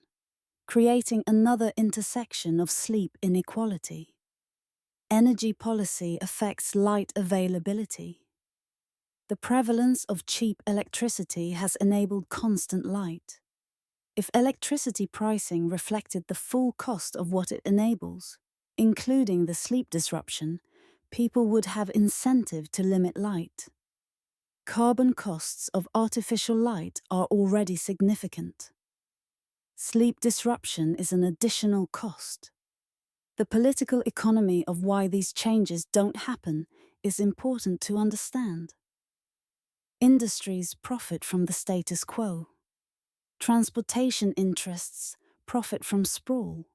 creating another intersection of sleep inequality. Energy policy affects light availability. The prevalence of cheap electricity has enabled constant light. If electricity pricing reflected the full cost of what it enables, including the sleep disruption, people would have incentive to limit light. Carbon costs of artificial light are already significant. Sleep disruption is an additional cost. The political economy of why these changes don't happen is important to understand. Industries profit from the status quo. Transportation interests profit from sprawl.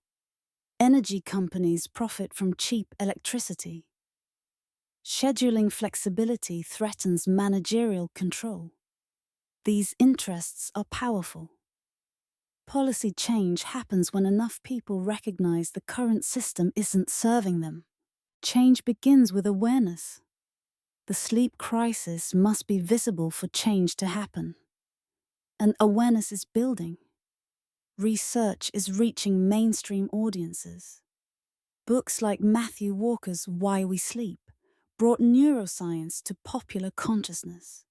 Energy companies profit from cheap electricity. Scheduling flexibility threatens managerial control. These interests are powerful. Policy change happens when enough people recognize the current system isn't serving them. Change begins with awareness. The sleep crisis must be visible for change to happen. And awareness is building. Research is reaching mainstream audiences. Books like Matthew Walker's Why We Sleep brought neuroscience to popular consciousness.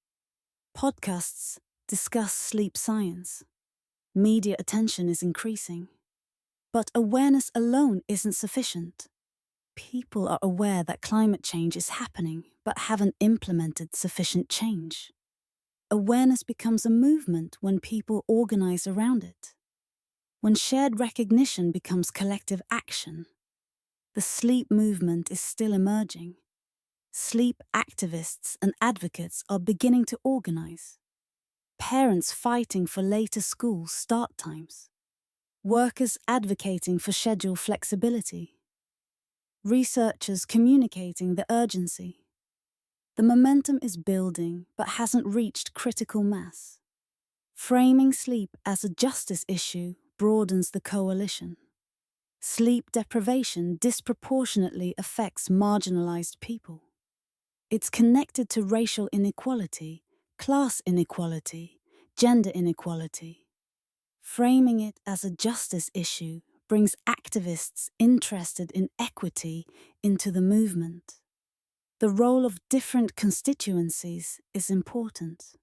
Podcasts discuss sleep science. Media attention is increasing. But awareness alone isn't sufficient. People are aware that climate change is happening, but haven't implemented sufficient change. Awareness becomes a movement when people organize around it. When shared recognition becomes collective action. The sleep movement is still emerging. Sleep activists and advocates are beginning to organize. Parents fighting for later school start times. Workers advocating for schedule flexibility. Researchers communicating the urgency. The momentum is building but hasn't reached critical mass. Framing sleep as a justice issue broadens the coalition. Sleep deprivation disproportionately affects marginalized people. It's connected to racial inequality, class inequality, gender inequality. Framing it as a justice issue brings activists interested in equity into the movement. The role of different constituencies is important.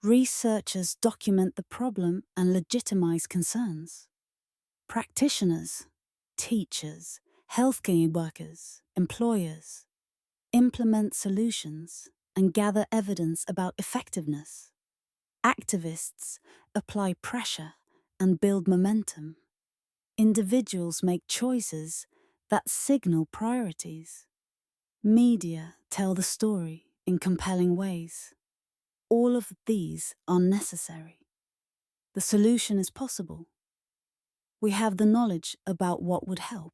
Researchers document the problem and legitimize concerns. Practitioners, teachers, healthcare workers, employers implement solutions and gather evidence about effectiveness. Activists apply pressure and build momentum. Individuals make choices that signal priorities. Media tell the story in compelling ways. All of these are necessary. The solution is possible. We have the knowledge about what would help.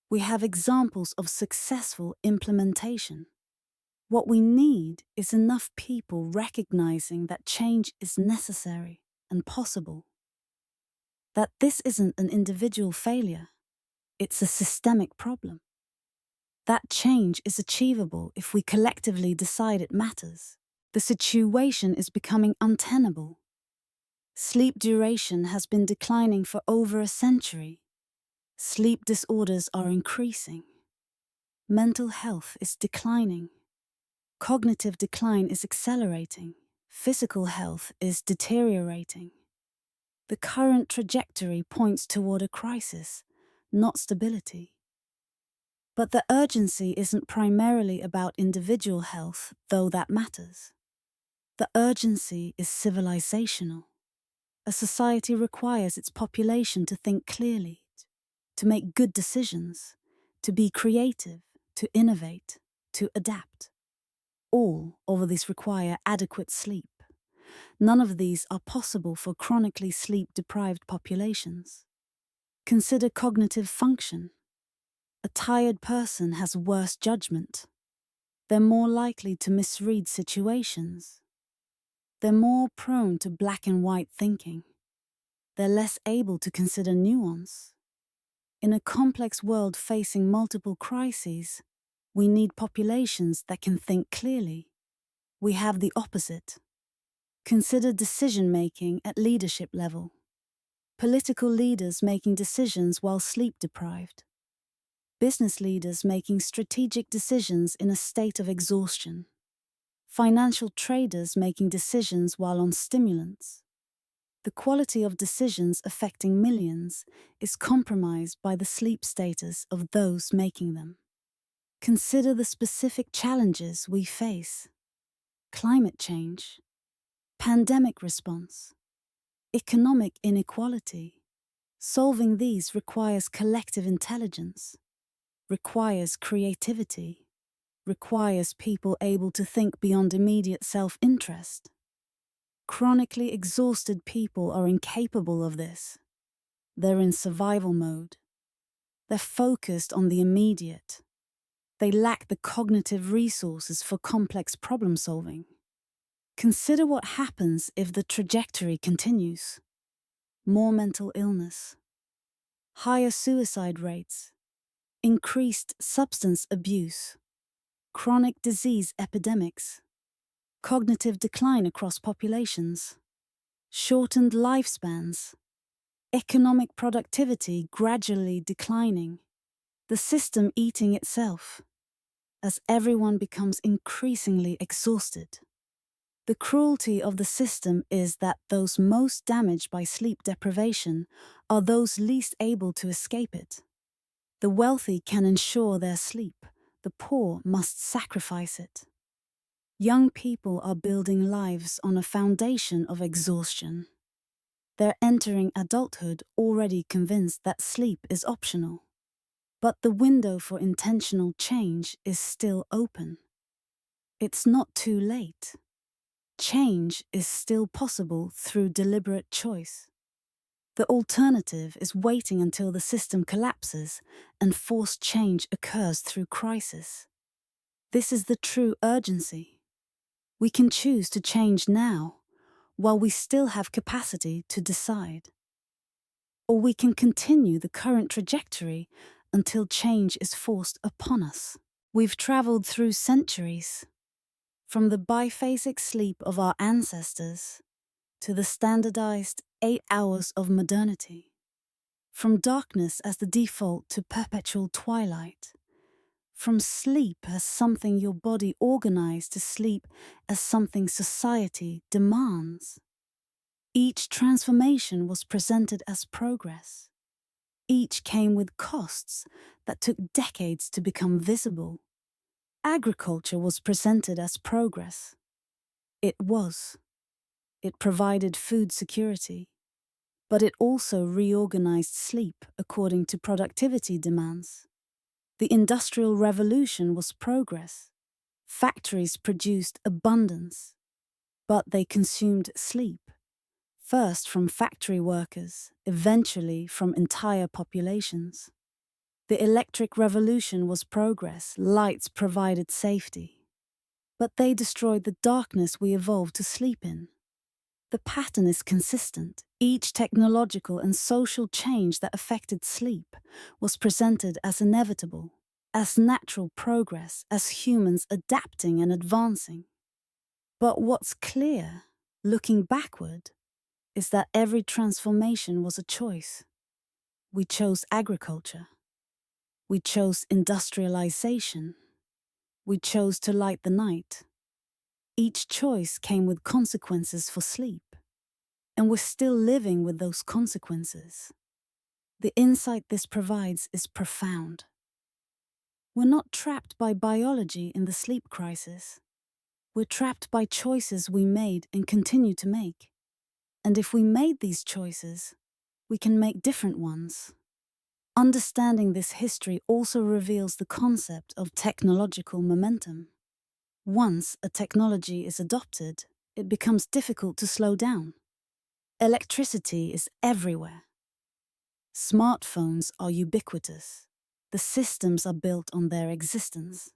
We have examples of successful implementation. What we need is enough people recognizing that change is necessary and possible. That this isn't an individual failure, it's a systemic problem. That change is achievable if we collectively decide it matters. The situation is becoming untenable. Sleep duration has been declining for over a century. Sleep disorders are increasing. Mental health is declining. Cognitive decline is accelerating. Physical health is deteriorating. The current trajectory points toward a crisis, not stability. But the urgency isn't primarily about individual health, though that matters. The urgency is civilizational. A society requires its population to think clearly, to make good decisions, to be creative, to innovate, to adapt. All of these require adequate sleep. None of these are possible for chronically sleep-deprived populations. Consider cognitive function. A tired person has worse judgment. They're more likely to misread situations. They're more prone to black and white thinking. They're less able to consider nuance. In a complex world facing multiple crises, we need populations that can think clearly. We have the opposite. Consider decision-making at leadership level. Political leaders making decisions while sleep deprived. Business leaders making strategic decisions in a state of exhaustion. Financial traders making decisions while on stimulants. The quality of decisions affecting millions is compromised by the sleep status of those making them. Consider the specific challenges we face: climate change, pandemic response, economic inequality. Solving these requires collective intelligence, requires creativity, requires people able to think beyond immediate self-interest. Chronically exhausted people are incapable of this. They're in survival mode. They're focused on the immediate. They lack the cognitive resources for complex problem solving. Consider what happens if the trajectory continues. More mental illness, higher suicide rates, increased substance abuse, chronic disease epidemics, cognitive decline across populations, shortened lifespans, economic productivity gradually declining, the system eating itself, as everyone becomes increasingly exhausted. The cruelty of the system is that those most damaged by sleep deprivation are those least able to escape it. The wealthy can ensure their sleep, the poor must sacrifice it. Young people are building lives on a foundation of exhaustion. They're entering adulthood already convinced that sleep is optional. But the window for intentional change is still open. It's not too late. Change is still possible through deliberate choice. The alternative is waiting until the system collapses and forced change occurs through crisis. This is the true urgency. We can choose to change now, while we still have capacity to decide. Or we can continue the current trajectory until change is forced upon us. We've traveled through centuries, from the biphasic sleep of our ancestors to the standardized 8 hours of modernity, from darkness as the default to perpetual twilight, from sleep as something your body organized to sleep as something society demands. Each transformation was presented as progress. Each came with costs that took decades to become visible. Agriculture was presented as progress. It was. It provided food security, but it also reorganized sleep according to productivity demands. The Industrial Revolution was progress. Factories produced abundance, but they consumed sleep, first from factory workers, eventually from entire populations. The Electric Revolution was progress. Lights provided safety, but they destroyed the darkness we evolved to sleep in. The pattern is consistent. Each technological and social change that affected sleep was presented as inevitable, as natural progress, as humans adapting and advancing. But what's clear, looking backward, is that every transformation was a choice. We chose agriculture. We chose industrialization. We chose to light the night. Each choice came with consequences for sleep, and we're still living with those consequences. The insight this provides is profound. We're not trapped by biology in the sleep crisis. We're trapped by choices we made and continue to make. And if we made these choices, we can make different ones. Understanding this history also reveals the concept of technological momentum. Once a technology is adopted, it becomes difficult to slow down. Electricity is everywhere. Smartphones are ubiquitous. The systems are built on their existence.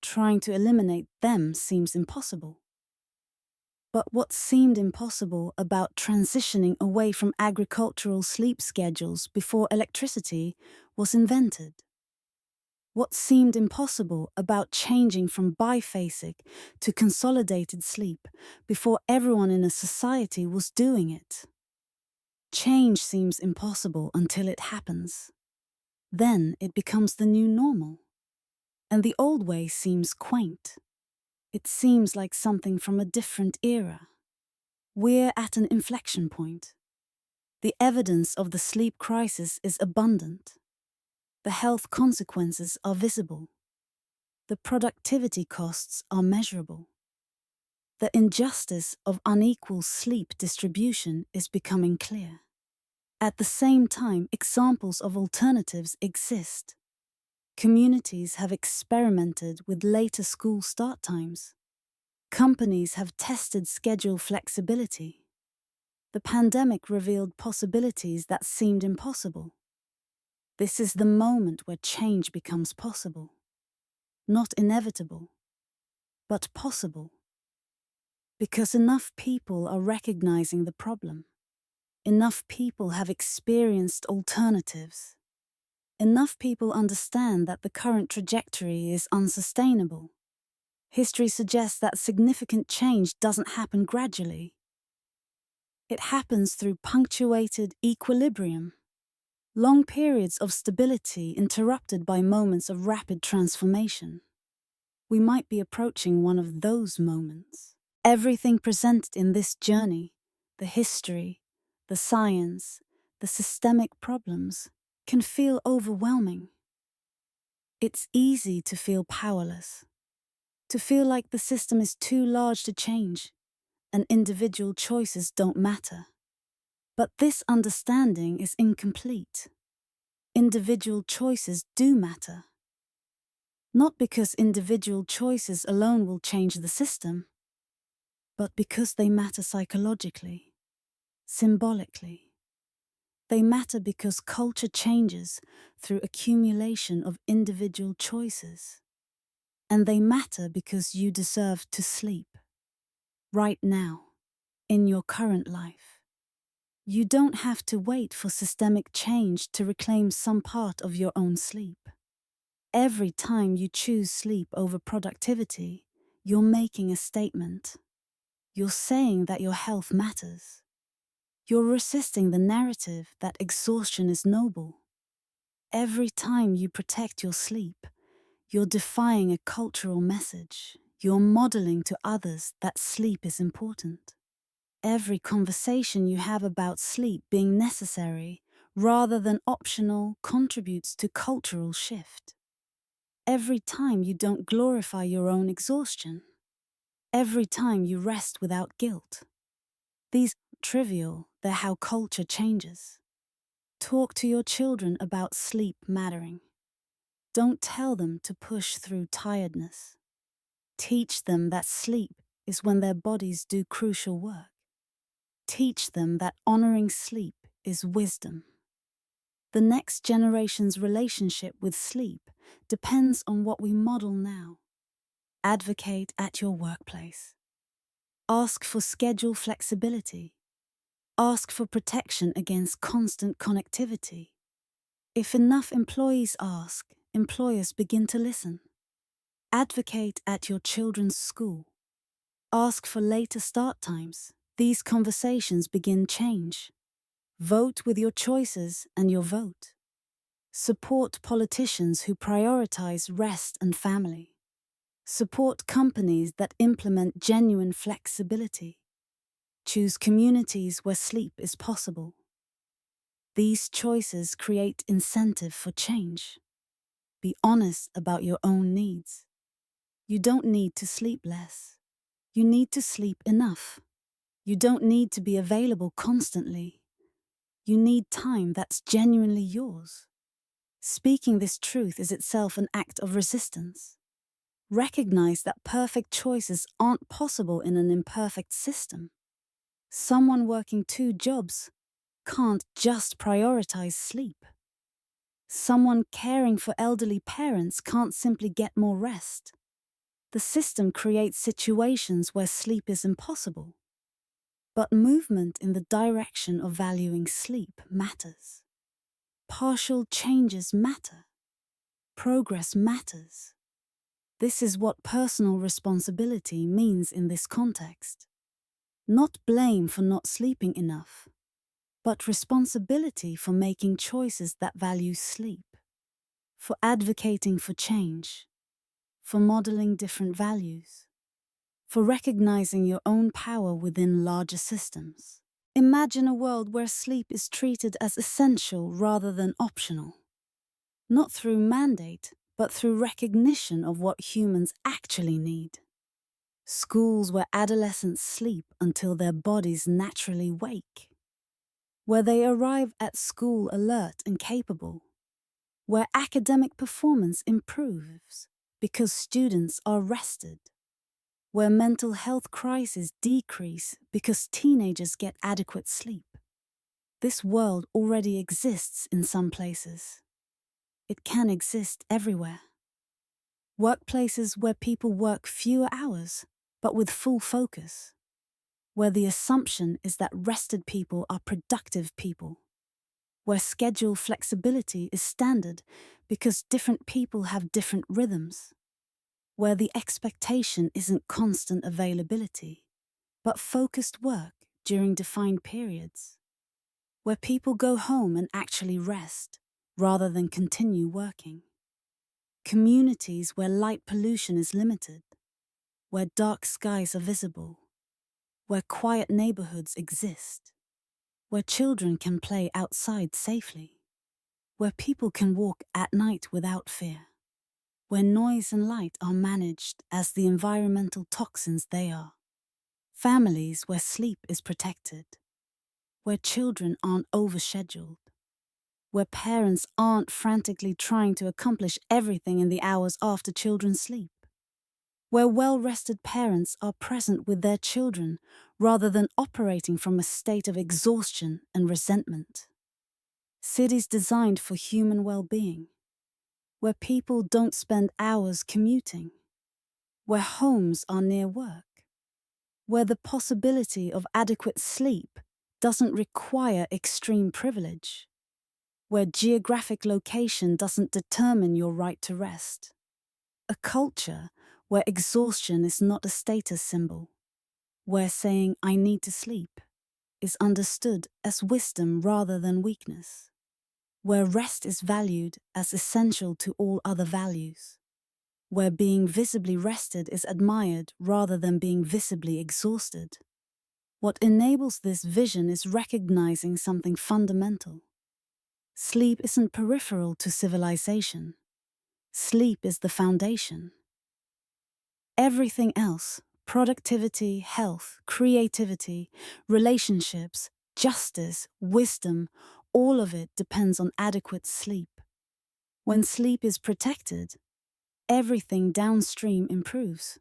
Trying to eliminate them seems impossible. But what seemed impossible about transitioning away from agricultural sleep schedules before electricity was invented? What seemed impossible about changing from biphasic to consolidated sleep before everyone in a society was doing it? Change seems impossible until it happens. Then it becomes the new normal. And the old way seems quaint. It seems like something from a different era. We're at an inflection point. The evidence of the sleep crisis is abundant. The health consequences are visible. The productivity costs are measurable. The injustice of unequal sleep distribution is becoming clear. At the same time, examples of alternatives exist. Communities have experimented with later school start times. Companies have tested schedule flexibility. The pandemic revealed possibilities that seemed impossible. This is the moment where change becomes possible. Not inevitable, but possible. Because enough people are recognizing the problem. Enough people have experienced alternatives. Enough people understand that the current trajectory is unsustainable. History suggests that significant change doesn't happen gradually. It happens through punctuated equilibrium. Long periods of stability interrupted by moments of rapid transformation. We might be approaching one of those moments. Everything presented in this journey, the history, the science, the systemic problems, can feel overwhelming. It's easy to feel powerless, to feel like the system is too large to change, and individual choices don't matter. But this understanding is incomplete. Individual choices do matter. Not because individual choices alone will change the system, but because they matter psychologically, symbolically. They matter because culture changes through accumulation of individual choices. And they matter because you deserve to sleep. Right now, in your current life. You don't have to wait for systemic change to reclaim some part of your own sleep. Every time you choose sleep over productivity, you're making a statement. You're saying that your health matters. You're resisting the narrative that exhaustion is noble. Every time you protect your sleep, you're defying a cultural message. You're modeling to others that sleep is important. Every conversation you have about sleep being necessary rather than optional contributes to cultural shift. Every time you don't glorify your own exhaustion. Every time you rest without guilt. These aren't trivial, they're how culture changes. Talk to your children about sleep mattering. Don't tell them to push through tiredness. Teach them that sleep is when their bodies do crucial work. Teach them that honoring sleep is wisdom. The next generation's relationship with sleep depends on what we model now. Advocate at your workplace. Ask for schedule flexibility. Ask for protection against constant connectivity. If enough employees ask, employers begin to listen. Advocate at your children's school. Ask for later start times. These conversations begin change. Vote with your choices and your vote. Support politicians who prioritize rest and family. Support companies that implement genuine flexibility. Choose communities where sleep is possible. These choices create incentive for change. Be honest about your own needs. You don't need to sleep less. You need to sleep enough. You don't need to be available constantly. You need time that's genuinely yours. Speaking this truth is itself an act of resistance. Recognize that perfect choices aren't possible in an imperfect system. Someone working 2 jobs can't just prioritize sleep. Someone caring for elderly parents can't simply get more rest. The system creates situations where sleep is impossible. But movement in the direction of valuing sleep matters. Partial changes matter. Progress matters. This is what personal responsibility means in this context. Not blame for not sleeping enough, but responsibility for making choices that value sleep, for advocating for change, for modeling different values, for recognizing your own power within larger systems. Imagine a world where sleep is treated as essential rather than optional, not through mandate, but through recognition of what humans actually need. Schools where adolescents sleep until their bodies naturally wake, where they arrive at school alert and capable, where academic performance improves because students are rested, where mental health crises decrease because teenagers get adequate sleep. This world already exists in some places. It can exist everywhere. Workplaces where people work fewer hours, but with full focus, where the assumption is that rested people are productive people, where schedule flexibility is standard because different people have different rhythms, where the expectation isn't constant availability, but focused work during defined periods, where people go home and actually rest rather than continue working. Communities where light pollution is limited, where dark skies are visible, where quiet neighborhoods exist, where children can play outside safely, where people can walk at night without fear, where noise and light are managed as the environmental toxins they are. Families where sleep is protected, where children aren't overscheduled, where parents aren't frantically trying to accomplish everything in the hours after children sleep, where well-rested parents are present with their children rather than operating from a state of exhaustion and resentment. Cities designed for human well-being, where people don't spend hours commuting, where homes are near work, where the possibility of adequate sleep doesn't require extreme privilege, where geographic location doesn't determine your right to rest. A culture where exhaustion is not a status symbol, where saying "I need to sleep" is understood as wisdom rather than weakness, where rest is valued as essential to all other values, where being visibly rested is admired rather than being visibly exhausted. What enables this vision is recognizing something fundamental. Sleep isn't peripheral to civilization. Sleep is the foundation. Everything else, productivity, health, creativity, relationships, justice, wisdom, all of it depends on adequate sleep. When sleep is protected, everything downstream improves.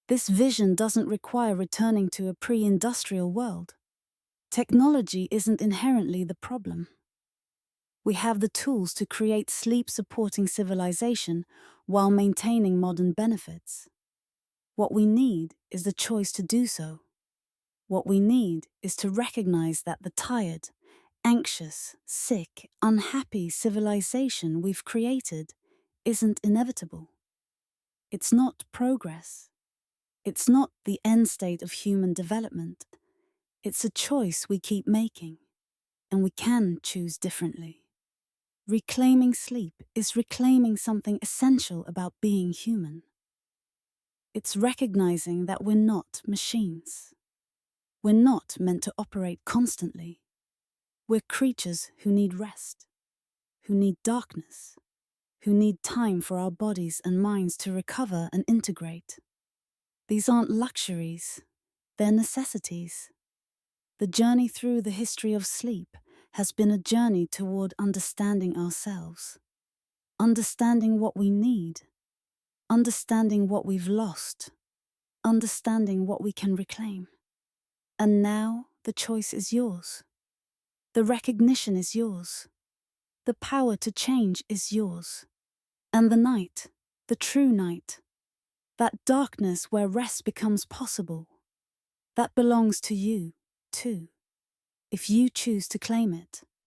This vision doesn't require returning to a pre-industrial world. Technology isn't inherently the problem. We have the tools to create sleep-supporting civilization while maintaining modern benefits. What we need is the choice to do so. What we need is to recognize that the tired, anxious, sick, unhappy civilization we've created isn't inevitable. It's not progress. It's not the end state of human development. It's a choice we keep making, and we can choose differently. Reclaiming sleep is reclaiming something essential about being human. It's recognizing that we're not machines. We're not meant to operate constantly. We're creatures who need rest, who need darkness, who need time for our bodies and minds to recover and integrate. These aren't luxuries, they're necessities. The journey through the history of sleep has been a journey toward understanding ourselves, understanding what we need, understanding what we've lost, understanding what we can reclaim. And now the choice is yours. The recognition is yours. The power to change is yours. And the night, the true night, that darkness where rest becomes possible, that belongs to you, too, if you choose to claim it.